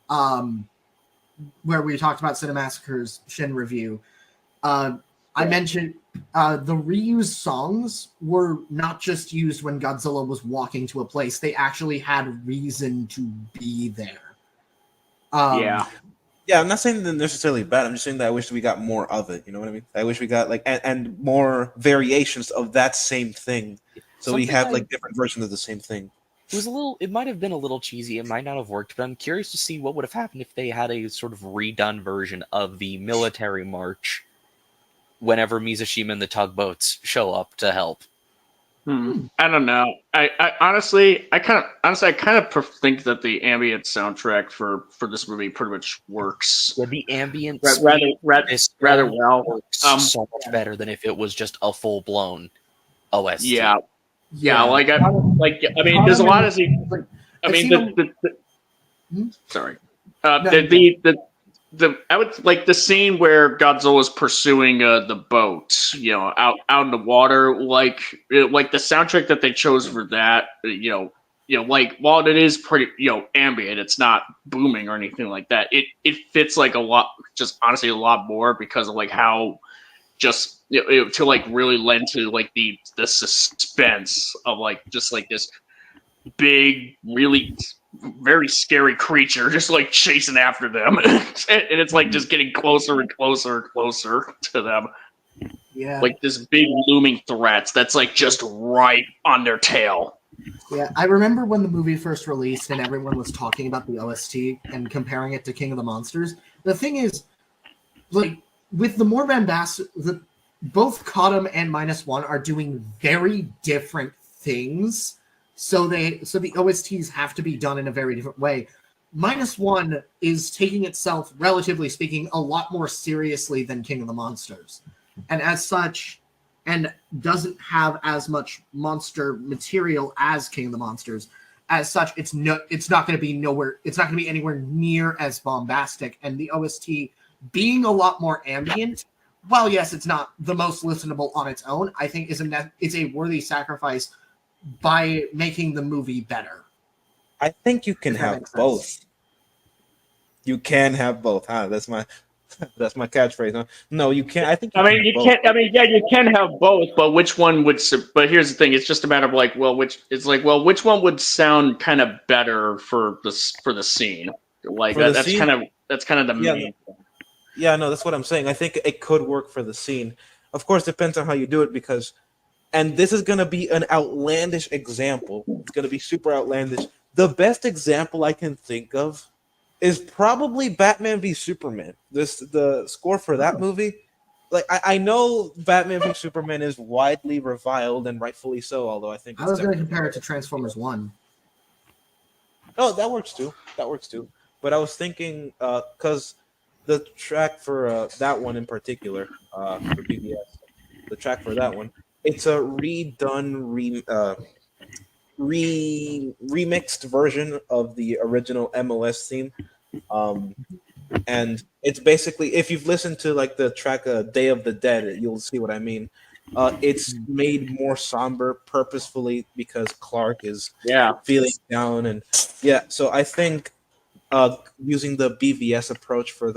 where we talked about Cinemassacre's Shin review. I mentioned the reused songs were not just used when Godzilla was walking to a place. They actually had reason to be there. Yeah, I'm not saying they're necessarily bad. I'm just saying that I wish we got more of it. You know what I mean? I wish we got like and more variations of that same thing. So we have like different versions of the same thing. It might have been a little cheesy. It might not have worked, but I'm curious to see what would have happened if they had a sort of redone version of the military march whenever Mizushima and the tugboats show up to help. I don't know. I honestly kind of think that the ambient soundtrack for this movie pretty much works. Yeah, the ambient rather well. Works so much better than if it was just a full blown OST. Yeah. Like I mean, there's a lot of sorry. I would like the scene where Godzilla's pursuing the boat, out in the water. Like the soundtrack that they chose for that, like while it is pretty, ambient, it's not booming or anything like that. It fits like a lot, just honestly a lot more because of like how just to like really lend to like the suspense of like just like this big, really very scary creature just like chasing after them, and it's like just getting closer and closer and closer to them. Yeah, like this big looming threat that's like just right on their tail. Yeah, I remember when the movie first released and everyone was talking about the OST and comparing it to King of the Monsters. The thing is, like, with the more bombastic, both Cottam and Minus One are doing very different things. So the OSTs have to be done in a very different way. Minus One is taking itself, relatively speaking, a lot more seriously than King of the Monsters. And as such, and doesn't have as much monster material as King of the Monsters. As such, it's not going to be anywhere near as bombastic. And the OST being a lot more ambient, while yes, it's not the most listenable on its own, I think is a worthy sacrifice by making the movie better. I think you can If that have makes sense. both. You can have both, huh? That's my catchphrase, huh? No, you can't. I think you I can mean, have you both. can't. I mean, yeah, you can have both, but which one would? But here's the thing: it's just a matter of like, well, which one would sound kind of better for the scene? Like For the that's scene, kind of the yeah, main. yeah, no, that's what I'm saying. I think it could work for the scene. Of course, depends on how you do it because, and this is gonna be an outlandish example. It's gonna be super outlandish. The best example I can think of is probably Batman v Superman. The score for that movie. Like I know Batman v Superman is widely reviled and rightfully so, although I think I it's was going to terrible. compare it to Transformers 1. Oh, that works too. That works too. But I was thinking, because the track for that one in particular, for BBS, the track for that one, it's a remixed version of the original MOS theme. Um, and it's basically, if you've listened to like the track "Day of the Dead," you'll see what I mean. It's made more somber purposefully because Clark is Yeah, feeling down, and yeah. So I think using the BVS approach for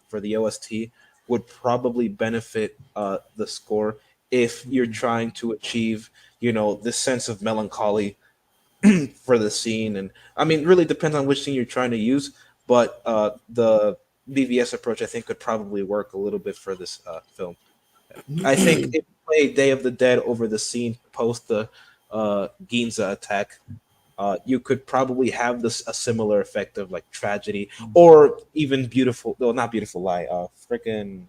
for the OST would probably benefit the score if you're trying to achieve, this sense of melancholy for the scene. And I mean, really depends on which scene you're trying to use, but the BVS approach I think could probably work a little bit for this film. I think if you play Day of the Dead over the scene post the Ginza attack, you could probably have a similar effect of like tragedy or even beautiful. No, not Beautiful Lie. Freaking,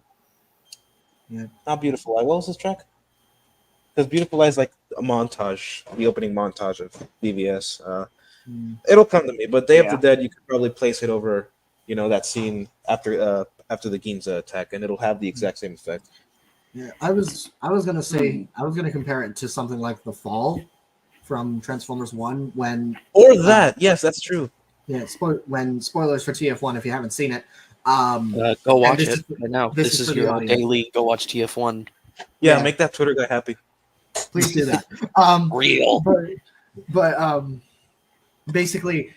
Yeah. not Beautiful Lie. What was this track? Because Beautiful Lie is like a montage, the opening montage of BVS. It'll come to me, but Day of the yeah. Dead, you could probably place it over, that scene after the Ginza attack, and it'll have the exact same effect. Yeah, I was gonna say I was gonna compare it to something like The Fall from Transformers 1 when Or that, yes, that's true. when spoilers for TF1 if you haven't seen it. Go watch this it is- right now. this This is is for the your audience. daily. Go watch TF1. Yeah, Yeah. make that Twitter guy happy. Please do that. Real. But basically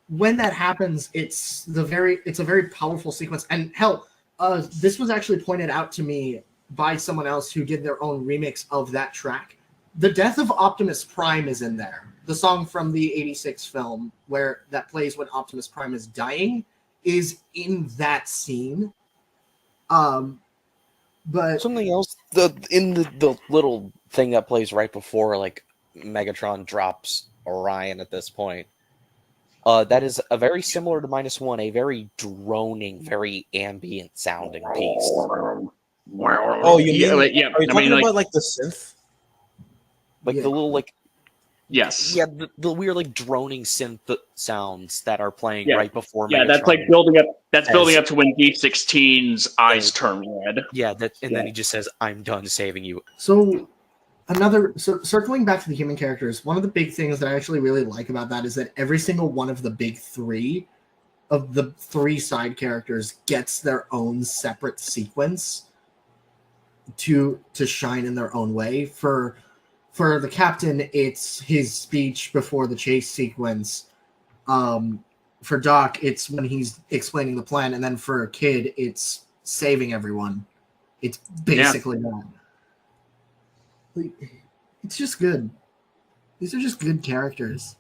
when that happens, it's a very powerful sequence. And hell, this was actually pointed out to me by someone else who did their own remix of that track. The death of Optimus Prime is in there. The song from the 86 film where that plays when Optimus Prime is dying is in that scene. But Something else. The little thing that plays right before like Megatron drops Orion at this point. That is a very similar to -1, a very droning, very ambient sounding piece. Oh, you yeah, mean? yeah. Are you I mean, talking like, about like the synth? Like Yeah. the little like yes, yeah, the weird like droning synth sounds that are playing Yeah. right before yeah. Megatron. That's like building up. That's building As- up to when D16's eyes As- turn red. Yeah, that and then Yeah. he just says, "I'm done saving you." so circling back to the human characters, one of the big things that I actually really like about that is that every single one of the big three of the three side characters gets their own separate sequence to shine in their own way. For the captain, it's his speech before the chase sequence. For Doc, it's when he's explaining the plan, and then for Kid, it's saving everyone. It's basically that. It's just good. These are just good characters.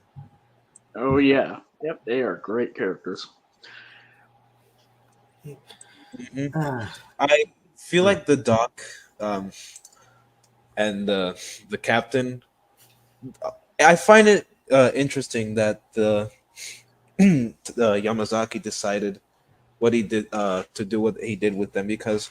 Oh yeah. Yep, they are great characters. Ah, I feel like the Doc and the captain. I find it interesting that the Yamazaki decided what he did to do what he did with them because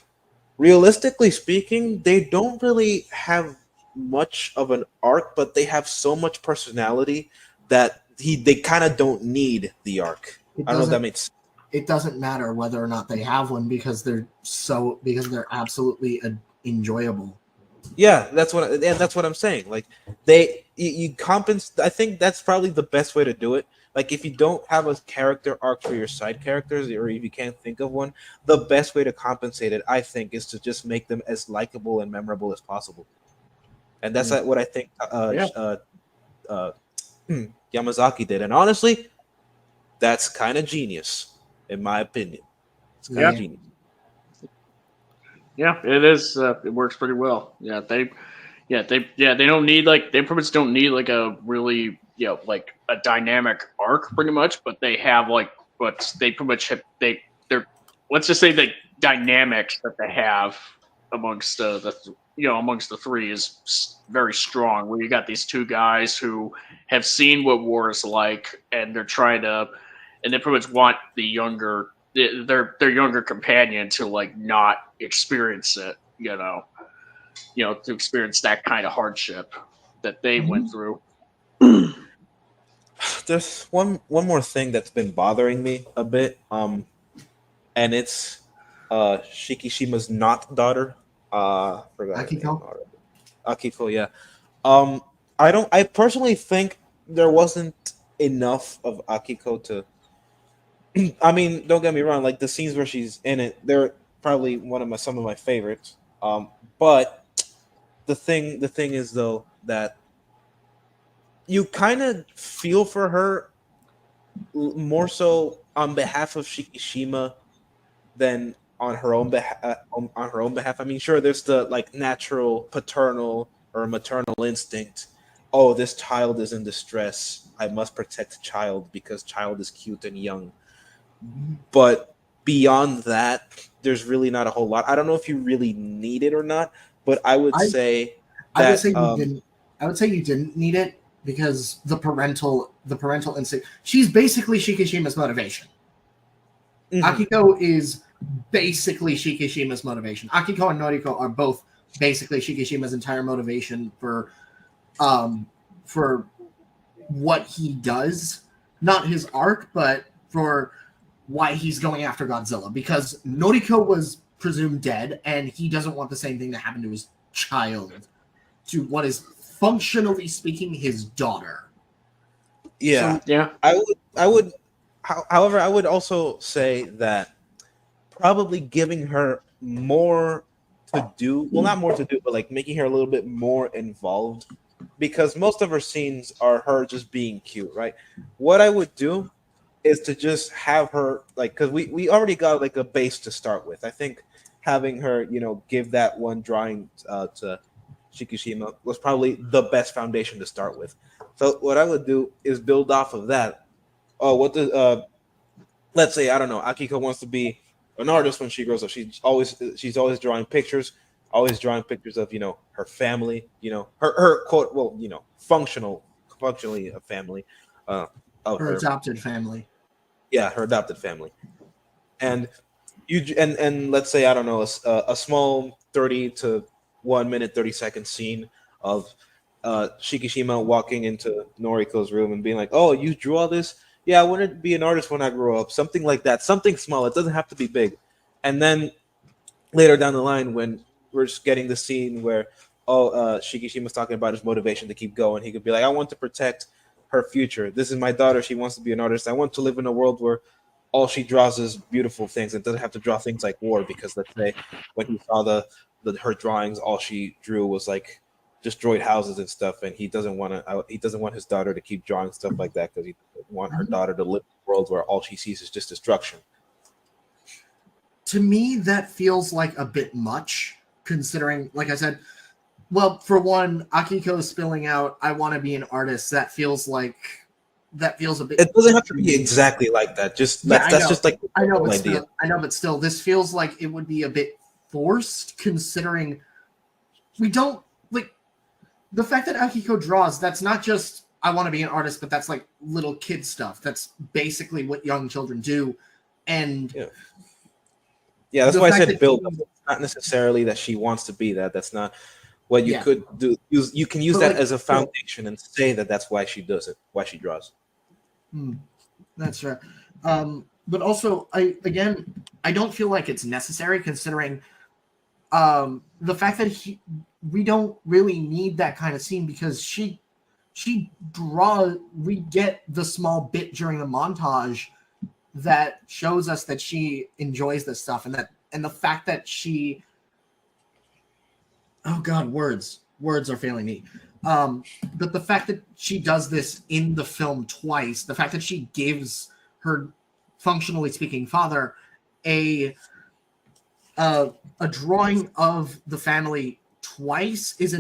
realistically speaking, they don't really have much of an arc, but they have so much personality that they kind of don't need the arc. it I don't know if that doesn't makes sense. it doesn't matter whether or not they have one because they're absolutely enjoyable. Yeah, that's what I'm saying. Like you compensate. I think that's probably the best way to do it. Like if you don't have a character arc for your side characters, or if you can't think of one, the best way to compensate it, I think, is to just make them as likable and memorable as possible. And that's what I think. Yeah. Yamazaki did, and honestly, that's kind of genius, in my opinion. It's kind of genius. Yeah, it is. It works pretty well. They don't need they pretty much don't need like a really like a dynamic arc pretty much, but they have but they pretty much have they're let's just say the dynamics that they have amongst amongst the three is very strong. Where you got these two guys who have seen what war is like, and they're trying to, and they pretty much want their younger companion to not experience it, to experience that kind of hardship that they went through. There's one more thing that's been bothering me a bit, and it's Shikishima's not daughter. Forgot Akiko. Akiko, yeah. I personally think there wasn't enough of Akiko to. I mean, don't get me wrong. Like the scenes where she's in it, they're probably some of my favorites. But the thing is though that you kind of feel for her more so on behalf of Shikishima than on her own behalf. I mean, sure, there's the natural paternal or maternal instinct. Oh, this child is in distress. I must protect child because child is cute and young. But beyond that, there's really not a whole lot. I don't know if you really need it or not, but I would say that I would say you didn't. I would say you didn't need it because the parental instinct. She's basically Shikishima's motivation. Akiko is basically Shikishima's motivation. Akiko and Noriko are both basically Shikishima's entire motivation for what he does. Not his arc, but for why he's going after Godzilla. Because Noriko was presumed dead, and he doesn't want the same thing to happen to his child, to what is functionally speaking his daughter. Yeah, so, yeah. I would. However, I would also say that probably giving her more to do, well, not more to do, but making her a little bit more involved, because most of her scenes are her just being cute, right? What I would do is to just have her because we already got a base to start with. I think having her, give that one drawing to Shikishima was probably the best foundation to start with. So what I would do is build off of that. Oh, what the let's say, I don't know, Akiko wants to be an artist when she grows up. She's always drawing pictures of her family, her quote, well, functionally a family, of her adopted family. Yeah, her adopted family. And and let's say, I don't know, a small 30 to 1 minute 30-second scene of Shikishima walking into Noriko's room and being like, "Oh, you drew all this? Yeah, I wanted to be an artist when I grow up." Something like that. Something small. It doesn't have to be big. And then later down the line, when we're just getting the scene where Shikishima's talking about his motivation to keep going, he could be like, "I want to protect her future. This is my daughter. She wants to be an artist. I want to live in a world where all she draws is beautiful things. It doesn't have to draw things like war." Because let's say when he saw her drawings, all she drew was destroyed houses and stuff, and he doesn't want his daughter to keep drawing stuff like that because he doesn't want her daughter to live in a world where all she sees is just destruction. To me, that feels like a bit much, considering, like I said, well, for one, Akiko spilling out, "I want to be an artist." That feels a bit. It doesn't have to be exactly like that. That's just I know, but still, this feels like it would be a bit forced, considering we don't the fact that Akiko draws. That's not just "I want to be an artist," but that's little kid stuff. That's basically what young children do, and yeah, that's why I said build up. It's not necessarily that she wants to be that. That's not what you could do. You can use that as a foundation and say that that's why she does it, why she draws. That's right. But also, I don't feel like it's necessary, considering the fact that we don't really need that kind of scene, because we get the small bit during the montage that shows us that she enjoys this stuff, and the fact that she, oh god, words are failing me. But the fact that she does this in the film twice, the fact that she gives her, functionally speaking, father a drawing of the family twice is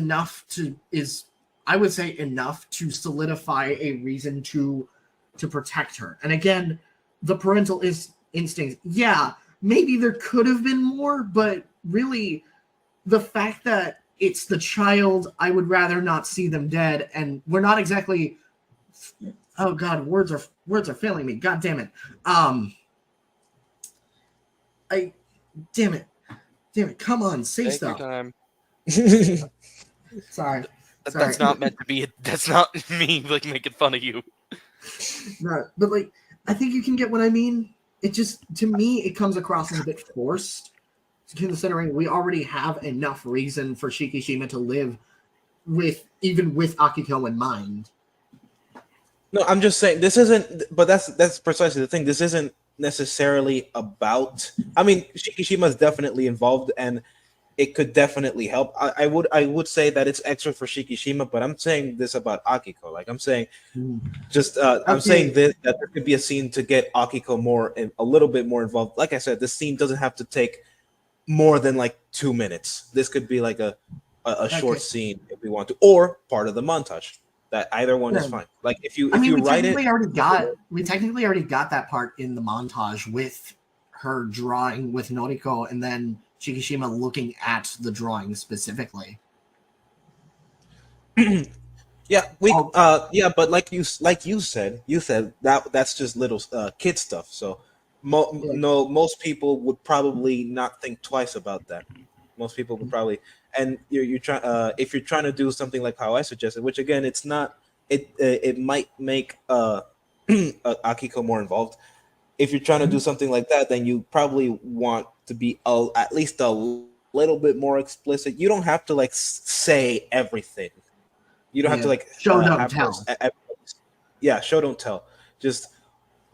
I would say enough to solidify a reason to protect her. And again, the parental instinct. Yeah, maybe there could have been more, but really, the fact that it's the child, I would rather not see them dead, and we're not exactly. Oh God, words are failing me. God damn it. Damn it. Come on, say Take stuff. your time. Sorry. That's not meant to be. That's not me like making fun of you. No, but like, I think you can get what I mean. It just, to me, it comes across as a bit forced, considering we already have enough reason for Shikishima to live with Akiko in mind. No, I'm just saying this isn't. But that's precisely the thing. This isn't necessarily about. I mean, Shikishima is definitely involved, and it could definitely help. I would say that it's extra for Shikishima, but I'm saying this about Akiko. Like I'm saying, I'm saying that there could be a scene to get Akiko a little bit more involved. Like I said, this scene doesn't have to take more than like 2 minutes. This could be like a short scene if we want to, or part of the montage. That either one is fine. Like if you write it, we technically already got that part in the montage with her drawing with Noriko, and then Shikishima looking at the drawing specifically. Yeah, but like you said that's just little kid stuff. So most people would probably not think twice about that. Most people would probably, and you're trying if you're trying to do something like how I suggested, which again it's not. It might make Akiko more involved. If you're trying to do something like that, then you probably want to be at least a little bit more explicit. You don't have to like say everything. You don't have to like show don't tell. Show don't tell. Just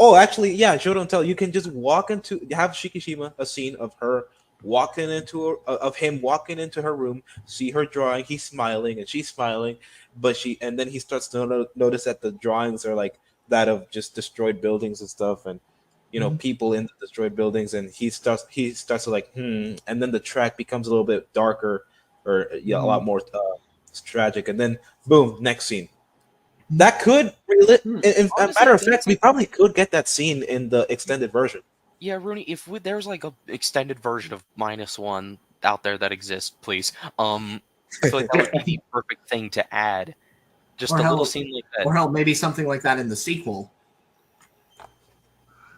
show don't tell. You can just have Shikishima a scene of him walking into her room, see her drawing, he's smiling and she's smiling, and then he starts to notice that the drawings are like that of just destroyed buildings and stuff, and people in the destroyed buildings, and he starts to like and then the track becomes a little bit darker or a lot more tragic, and then boom, next scene. That could in matter of fact, we probably could get that scene in the extended version. Yeah, Rooney, if there's like a extended version of -1 out there that exists, please. I feel like that would be the perfect thing to add. Just a little scene like that. Or hell, maybe something like that in the sequel.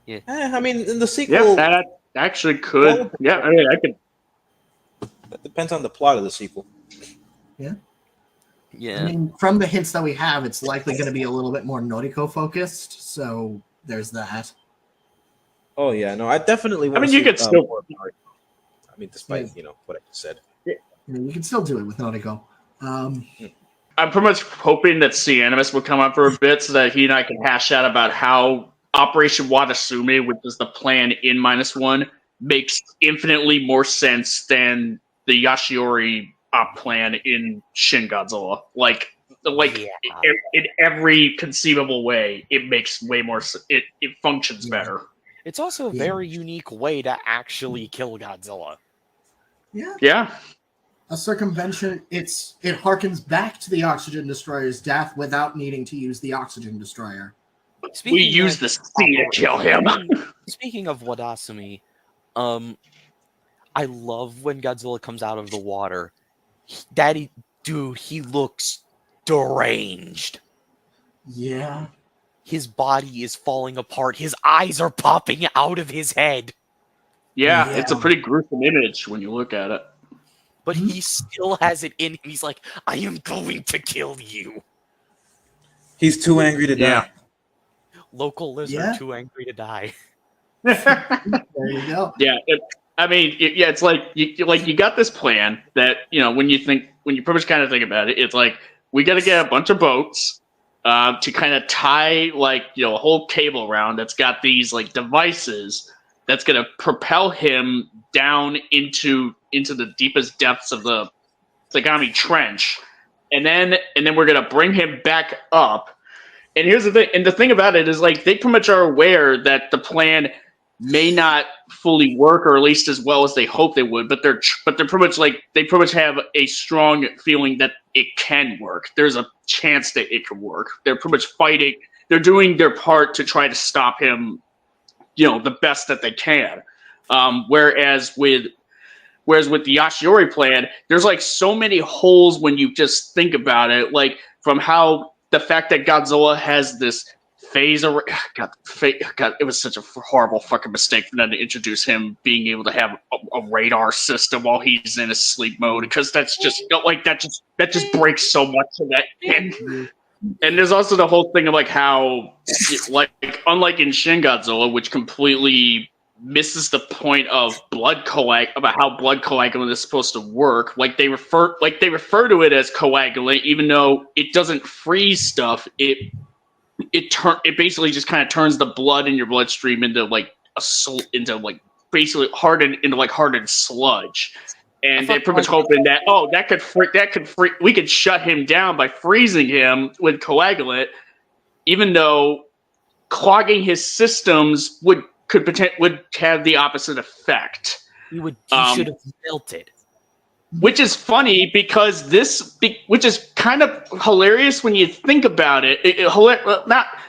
Yeah. I mean, in the sequel... Yeah, that actually could. Yeah, I mean, I could... That depends on the plot of the sequel. Yeah. Yeah. I mean, from the hints that we have, it's likely going to be a little bit more Noriko-focused, so there's that. Oh, yeah, no, I definitely want you could still... I mean, despite, what I just said. Yeah. You can still do it with Noriko. I'm pretty much hoping that C. Animus will come up for a bit so that he and I can hash out about how Operation Watasumi, which is the plan in -1, makes infinitely more sense than the Yashiori plan in Shin Godzilla. In every conceivable way, it makes way more. It functions better. It's also a very unique way to actually kill Godzilla. Yeah. Yeah. A circumvention. It harkens back to the Oxygen Destroyer's death without needing to use the Oxygen Destroyer. We use the sea to kill him. Speaking of Watasumi, I love when Godzilla comes out of the water. He looks deranged. Yeah. His body is falling apart. His eyes are popping out of his head. Yeah, it's a pretty gruesome image when you look at it. But he still has it in him. He's like, I am going to kill you. He's too angry to die. Local lizard, too angry to die. There you go. Yeah, it's like you got this plan that when you pretty much kind of think about it, it's like we got to get a bunch of boats to kind of tie a whole cable around that's got these devices that's going to propel him down into the deepest depths of the Sagami Trench, and then we're gonna bring him back up. And here's the thing, and the thing about it is like they pretty much are aware that the plan may not fully work, or at least as well as they hope they would. But they're pretty much like they pretty much have a strong feeling that it can work. There's a chance that it can work. They're pretty much fighting. They're doing their part to try to stop him, the best that they can. Whereas with the Yashiori plan, there's like so many holes when you just think about it. Like from how the fact that Godzilla has this phase array. God, it was such a horrible fucking mistake for them to introduce him being able to have a radar system while he's in a sleep mode, because that's just like that just breaks so much of that. And there's also the whole thing of like how, like unlike in Shin Godzilla, which completely misses the point of about how blood coagulant is supposed to work. Like they refer to it as coagulant, even though it doesn't freeze stuff. It basically just kind of turns the blood in your bloodstream into basically hardened sludge. And they're pretty much hoping that we could shut him down by freezing him with coagulant, even though clogging his systems would have the opposite effect. He should have melted. Which is funny because which is kind of hilarious when you think about it.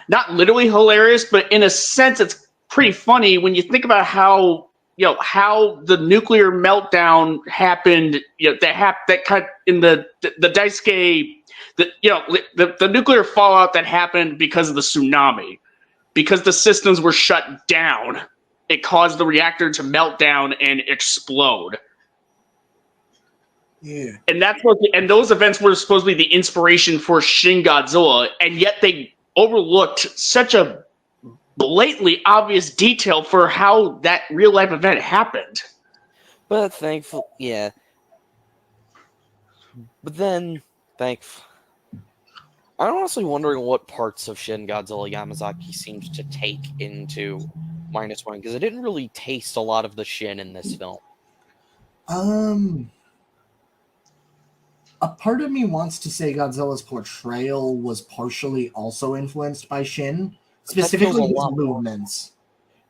Not literally hilarious, but in a sense, it's pretty funny when you think about how the nuclear meltdown happened. That kind in the Daisuke, the nuclear fallout that happened because of the tsunami, because the systems were shut down. It caused the reactor to melt down and explode. Yeah. And those events were supposed to be the inspiration for Shin Godzilla, and yet they overlooked such a blatantly obvious detail for how that real life event happened. But thankful, yeah. But then, I'm honestly wondering what parts of Shin Godzilla Yamazaki seems to take into Minus One, because I didn't really taste a lot of the Shin in this film. A part of me wants to say Godzilla's portrayal was partially also influenced by Shin, specifically his movements.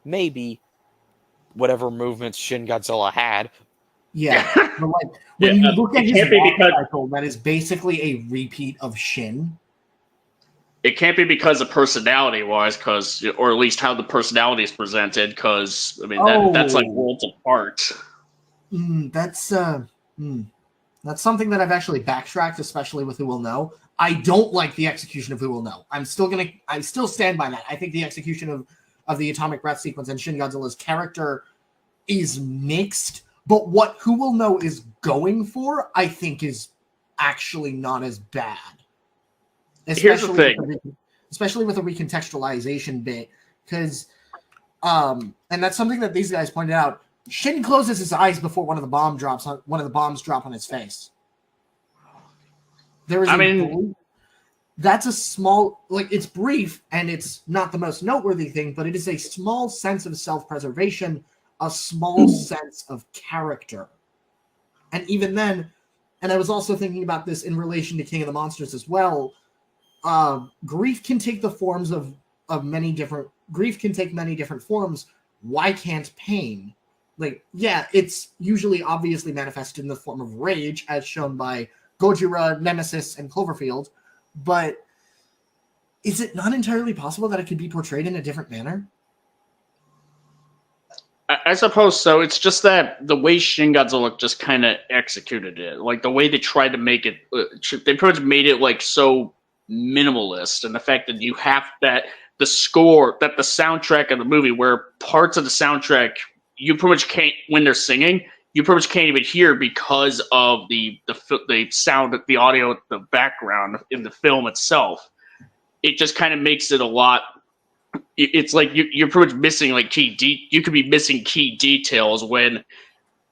Maybe whatever movements Shin Godzilla had. Yeah, but like when you look at his cycle, that is basically a repeat of Shin. It can't be because of personality-wise, or at least how the personality is presented, because I mean that's like worlds apart. That's something that I've actually backtracked, especially with Who Will Know. I don't like the execution of Who Will Know. I still stand by that. I think the execution of the atomic breath sequence and Shin Godzilla's character is mixed, but what Who Will Know is going for, I think, is actually not as bad. Here's the thing. Especially with a recontextualization bit, because, and that's something that these guys pointed out. Shin closes his eyes before one of the bombs drop on his face. That's a small, it's brief and it's not the most noteworthy thing, but it is a small sense of self-preservation, a small sense of character. And even then, and I was also thinking about this in relation to King of the Monsters as well, grief can take the forms of many different forms. Why can't pain? It's usually obviously manifested in the form of rage, as shown by Gojira, Nemesis, and Cloverfield. But is it not entirely possible that it could be portrayed in a different manner? I suppose so. It's just that the way Shin Godzilla just kind of executed it, like the way they tried to make it, they pretty much made it so minimalist, and the fact that you have the soundtrack of the movie, where parts of the soundtrack you pretty much can't, when they're singing, you pretty much can't even hear because of the sound, the audio, the background in the film itself. It just kind of makes it a lot. It's like you're pretty much missing you could be missing key details, when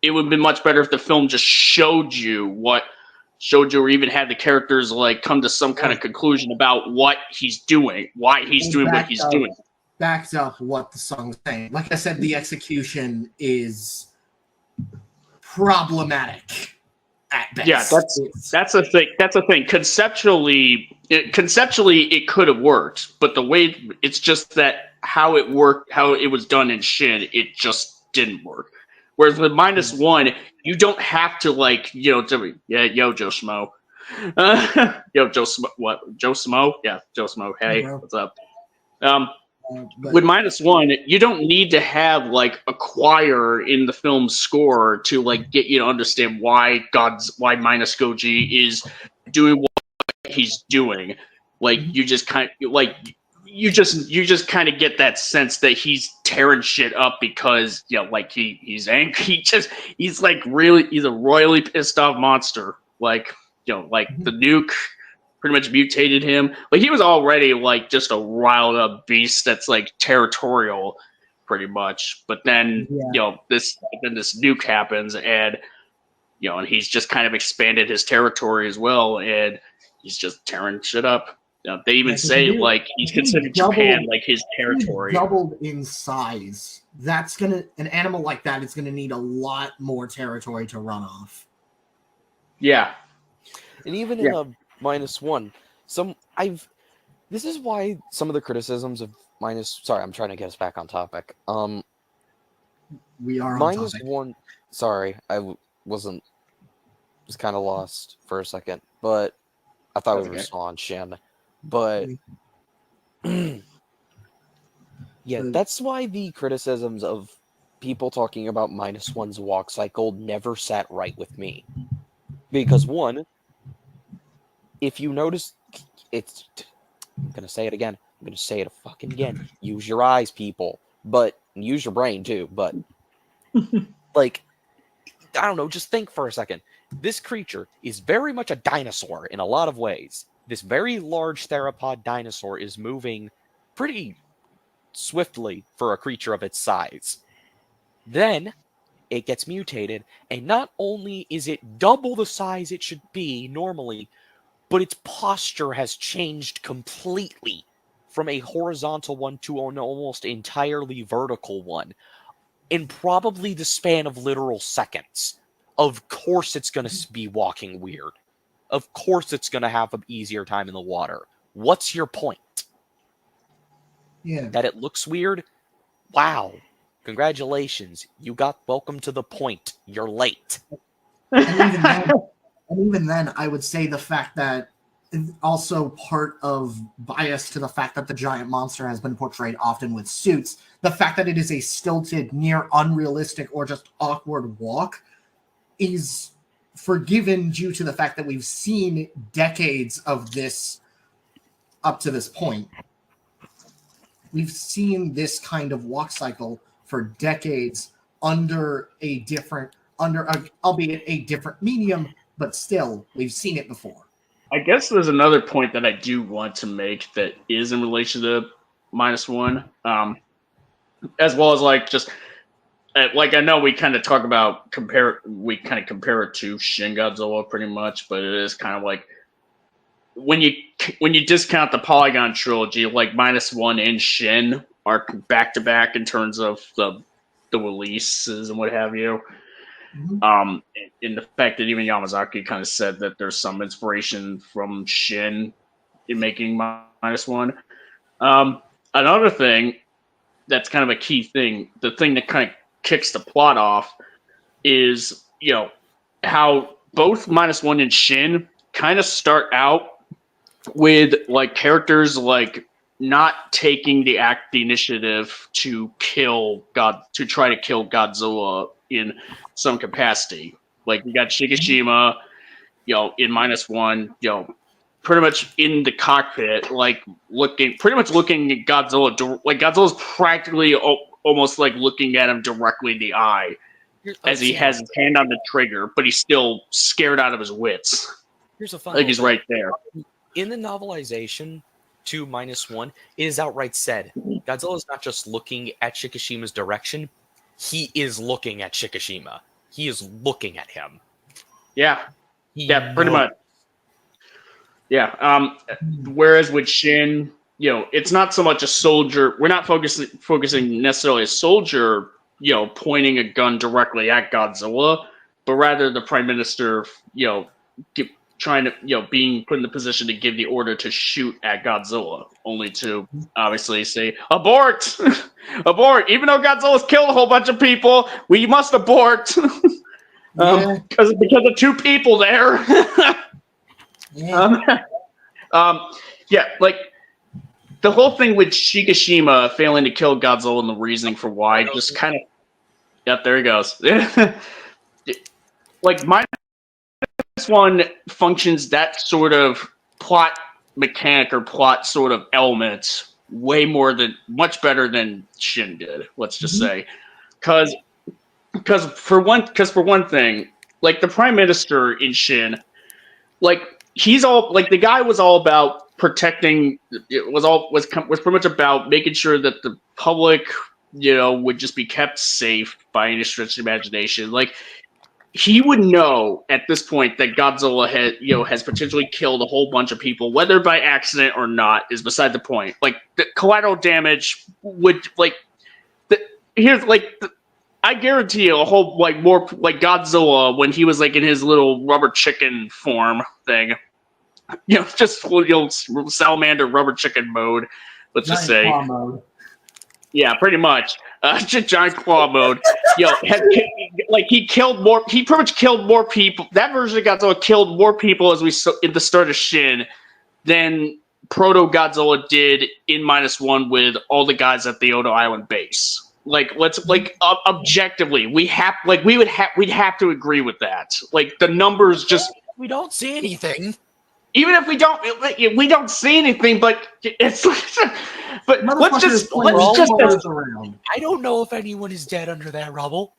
it would have been much better if the film just showed you, or even had the characters come to some kind of conclusion about what he's doing, why he's doing what he's doing. Backs up what the song's saying. Like I said, the execution is problematic. at best. Yeah, that's a thing. That's a thing. Conceptually, it could have worked, but the way it's just that how it worked, how it was done in Shin, it just didn't work. Whereas with -1, you don't have to yo Joe Schmo, yo Joe Smo, what Joe Smo? Yeah, Joe Smo. Hey, what's up? With -1, you don't need to have a choir in the film's score to get you to understand why Minus Goji is doing what he's doing. You just kind of you just kind of get that sense that he's tearing shit up because he's angry. He's a royally pissed off monster. The nuke pretty much mutated him. He was already just a riled up beast that's territorial, pretty much. But then this nuke happens, and and he's just kind of expanded his territory as well, and he's just tearing shit up. They even say he's considered Japan his territory. Doubled in size. An animal like that is gonna need a lot more territory to run off. Yeah, and even in a -1, this is why some of the criticisms of sorry, I'm trying to get us back on topic. We are on topic. -1. Sorry, I was kind of lost for a second, but I thought we were still on Shin. But yeah, that's why the criticisms of people talking about -1's walk cycle never sat right with me. Because one, if you notice, I'm going to say it again. I'm going to say it fucking again. Use your eyes, people. But use your brain, too. But, I don't know, just think for a second. This creature is very much a dinosaur in a lot of ways. This very large theropod dinosaur is moving pretty swiftly for a creature of its size. Then it gets mutated, and not only is it double the size it should be normally, but its posture has changed completely from a horizontal one to an almost entirely vertical one in probably the span of literal seconds. Of course it's going to be walking weird. Of course it's going to have an easier time in the water. What's your point? Yeah. That it looks weird? Wow. Congratulations. You got welcome to the point. You're late. And even then, I would say the fact that also part of bias to the fact that the giant monster has been portrayed often with suits, the fact that it is a stilted, near unrealistic, or just awkward walk is forgiven due to the fact that we've seen decades of this up to this point. We've seen this kind of walk cycle for decades under albeit a different medium, but still, we've seen it before. I guess there's another point that I do want to make that is in relation to -1, as well as just I know we kind of talk about compare it to Shin Godzilla pretty much, but it is kind of when you discount the Polygon trilogy, -1 and Shin are back to back in terms of the releases and what have you. Mm-hmm. In the fact that even Yamazaki kind of said that there's some inspiration from Shin in making -1. Another thing that's kind of a key thing, the thing that kind of kicks the plot off, is how both -1 and Shin kind of start out with characters not taking the initiative to try to kill Godzilla in some capacity. You got Shikishima, in -1, pretty much in the cockpit, looking at Godzilla. Godzilla's practically almost looking at him directly in the eye as he has his hand on the trigger, but he's still scared out of his wits. Here's a fun he's right there. In the novelization to -1, it is outright said Godzilla's not just looking at Shikishima's direction, he is looking at Shikishima. He is looking at him. Yeah. Pretty much. Yeah. Whereas with Shin, it's not so much a soldier. We're not focusing necessarily a soldier, pointing a gun directly at Godzilla, but rather the prime minister, trying to, being put in the position to give the order to shoot at Godzilla, only to obviously say, abort! Abort! Even though Godzilla's killed a whole bunch of people, we must abort! Because of 2 people there. Like, the whole thing with Shikishima failing to kill Godzilla and the reasoning for why just kind of... Yep, there he goes. Like, Minus One functions that sort of plot mechanic or plot sort of element much better than Shin did, let's just say. Because for one thing, like, the Prime Minister in Shin, like, he's all... Like, the guy was all about protecting... was pretty much about making sure that the public, would just be kept safe by any stretch of imagination. Like, he would know at this point that Godzilla has potentially killed a whole bunch of people, whether by accident or not is beside the point. Like, the collateral damage would, like, I guarantee you a whole, like, more, like, Godzilla when he was, like, in his little rubber chicken form thing, just salamander rubber chicken mode, let's just say. Claw mode. Yeah, pretty much. Giant claw mode. He pretty much killed more people. That version of Godzilla killed more people as we saw in the start of Shin than Proto Godzilla did in -1 with all the guys at the Odo Island base. Like, objectively, we'd have to agree with that. Like, the numbers just... We don't see anything. Even if we don't see anything, but it's... But let's just around. I don't know if anyone is dead under that rubble.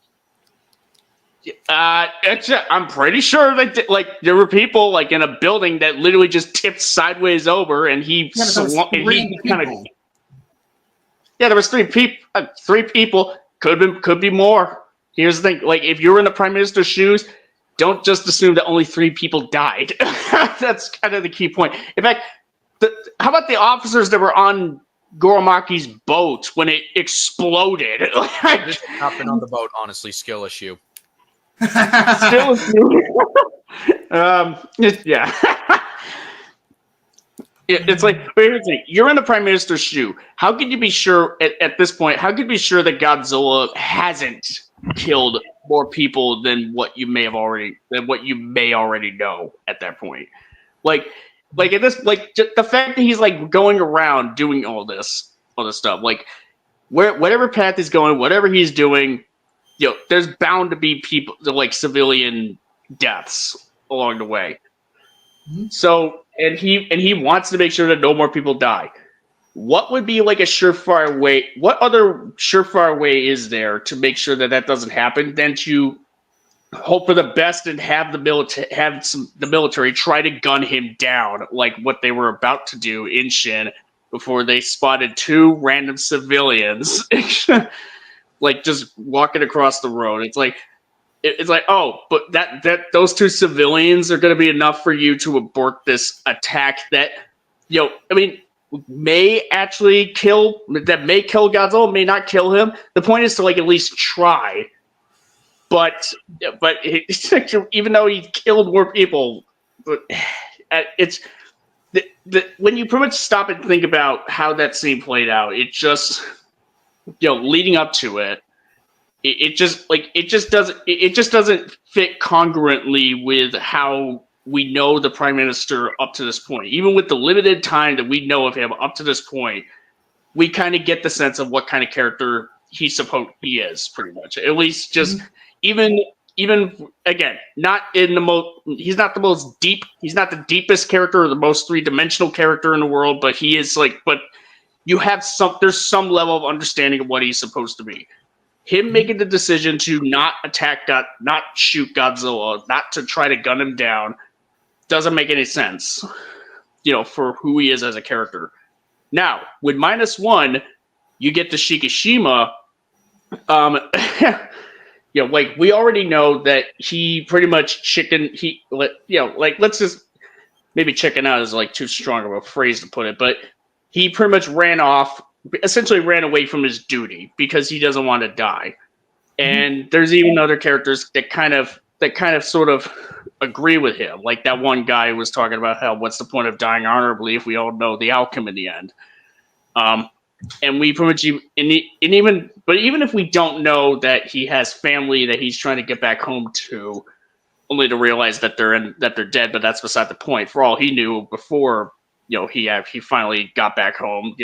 I'm pretty sure that, like, there were people, like, in a building that literally just tipped sideways over, and he kind of... Yeah, there was 3 people. 3 people. Could be more. Here's the thing: like, if you're in the Prime Minister's shoes, don't just assume that only 3 people died. That's kind of the key point. In fact, how about the officers that were on Goromaki's boat when it exploded? Just hopping on the boat, honestly, skill issue. Still, yeah. It's like, here's the thing. You're in the Prime Minister's shoe. How can you be sure at this point? How can you be sure that Godzilla hasn't killed more people than what you may already know at that point? Like at this, like, the fact that he's, like, going around doing all this stuff, like, whatever path he's going, whatever he's doing, there's bound to be people, like, civilian deaths along the way. So, and he wants to make sure that no more people die. What would be, like, a surefire way? What other surefire way is there to make sure that doesn't happen than to hope for the best and have the military try to gun him down, like what they were about to do in Shin before they spotted 2 random civilians, like, just walking across the road. It's like, oh, but that those 2 civilians are going to be enough for you to abort this attack that, may kill Godzilla, may not kill him. The point is to, like, at least try. But even though he killed more people, it's when you pretty much stop and think about how that scene played out, it just, leading up to it, it just doesn't fit congruently with how we know the Prime Minister up to this point. Even with the limited time that we know of him up to this point, we kind of get the sense of what kind of character he is, pretty much. At least just even again, not in the most. He's not the most deep. He's not the deepest character or the most 3-dimensional character in the world. But he is, like. But you have there's some level of understanding of what he's supposed to be. Him making the decision to not shoot Godzilla, not to try to gun him down, doesn't make any sense, for who he is as a character. Now, with -1, you get to Shikishima. Like, we already know that he pretty much let's just, maybe chicken out is, like, too strong of a phrase to put it, but he pretty much essentially ran away from his duty because he doesn't want to die. And there's even other characters that kind of kind of sort of agree with him. Like that one guy was talking about how what's the point of dying honorably if we all know the outcome in the end. And we pretty much, even if we don't know that he has family that he's trying to get back home to, only to realize that they're dead, but that's beside the point. For all he knew before, he finally got back home,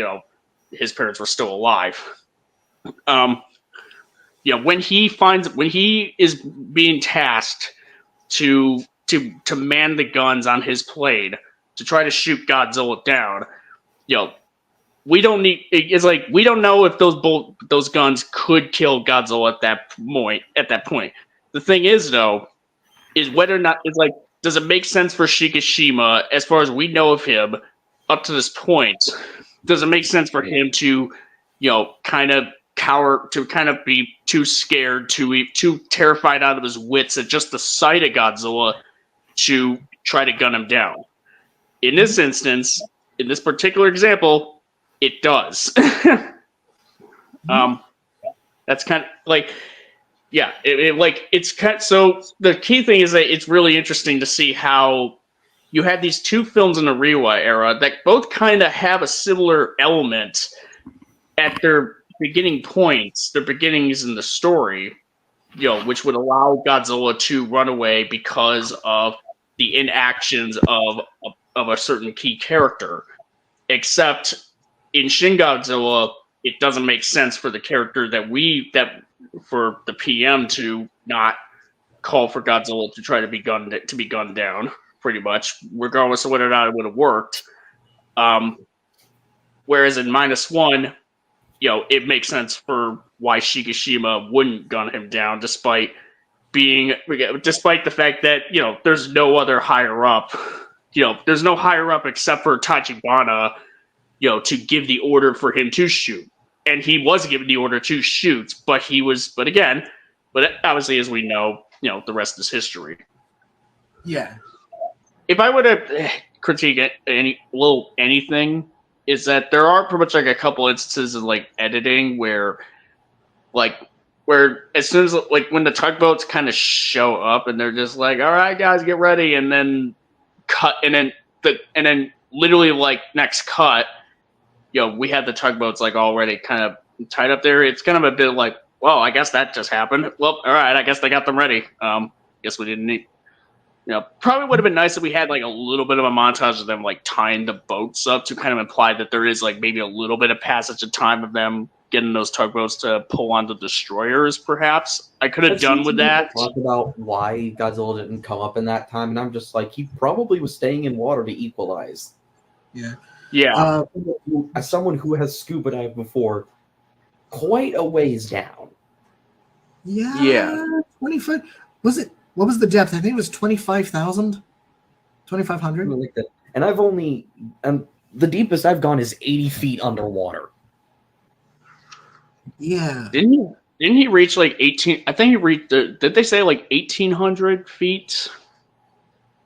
his parents were still alive. When he is being tasked to man the guns on his plane to try to shoot Godzilla down, we don't know if those guns could kill Godzilla at that point. The thing is, though, is whether or not does it make sense for Shikishima, as far as we know of him up to this point? Does it make sense for him to, kind of cower, to kind of be too scared, too terrified out of his wits at just the sight of Godzilla to try to gun him down? In this instance, in this particular example, it does. That's kind of like, yeah, it's kind of, so the key thing is that it's really interesting to see how you had these two films in the Reiwa era that both kind of have a similar element at their beginning points, their beginnings in the story, which would allow Godzilla to run away because of the inactions of a certain key character. Except in Shin Godzilla, it doesn't make sense for the character for the PM to not call for Godzilla to try to be gunned down, pretty much, regardless of whether or not it would have worked. Whereas in -1, it makes sense for why Shikishima wouldn't gun him down, despite the fact that there's no other higher up. There's no higher up except for Tachibana, to give the order for him to shoot. And he was given the order to shoot, but obviously, as we know, the rest is history. Yeah. If I were to critique anything, is that there are pretty much a couple instances of editing where as soon as when the tugboats kind of show up and they're just like, all right, guys, get ready, and then cut, and then literally next cut, we had the tugboats already kind of tied up there. It's kind of a bit like, well, I guess that just happened. Well, all right, I guess they got them ready. Guess we didn't need. Probably would have been nice if we had a little bit of a montage of them tying the boats up to kind of imply that there is maybe a little bit of passage of time of them getting those tugboats to pull on the destroyers. Perhaps I could have done with that. Talk about why Godzilla didn't come up in that time, and I'm just like, he probably was staying in water to equalize. Yeah. Yeah. As someone who has scuba dived before, quite a ways down. Yeah. Yeah. 25. Was it? What was the depth? I think it was 25,000. 2,500. Like that. And I've only the deepest I've gone is 80 feet underwater. Yeah. Didn't he reach 18? I think he reached. Did they say 1,800 feet?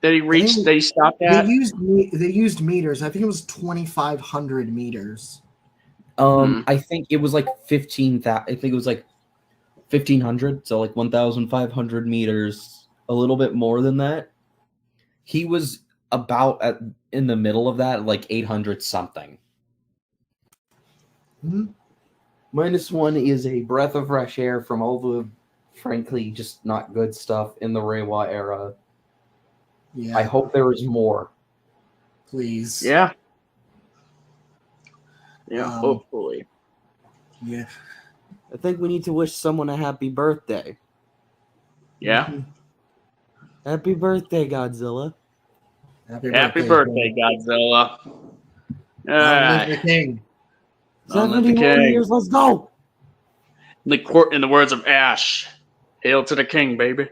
That he reached. That he stopped at. They used meters. I think it was 2,500 meters. I think it was 15,000. I think it was 1,500. So 1,500 meters. A little bit more than that. He was about in the middle of that, 800 something. Mm-hmm. -1 is a breath of fresh air from all the, frankly, just not good stuff in the Reiwa era. Yeah. I hope there is more. Please. Yeah. Yeah. Hopefully. Yeah. I think we need to wish someone a happy birthday. Yeah. Happy birthday, Godzilla. Happy birthday, Godzilla. The king. 71 years, let's go! In the words of Ash, hail to the king, baby.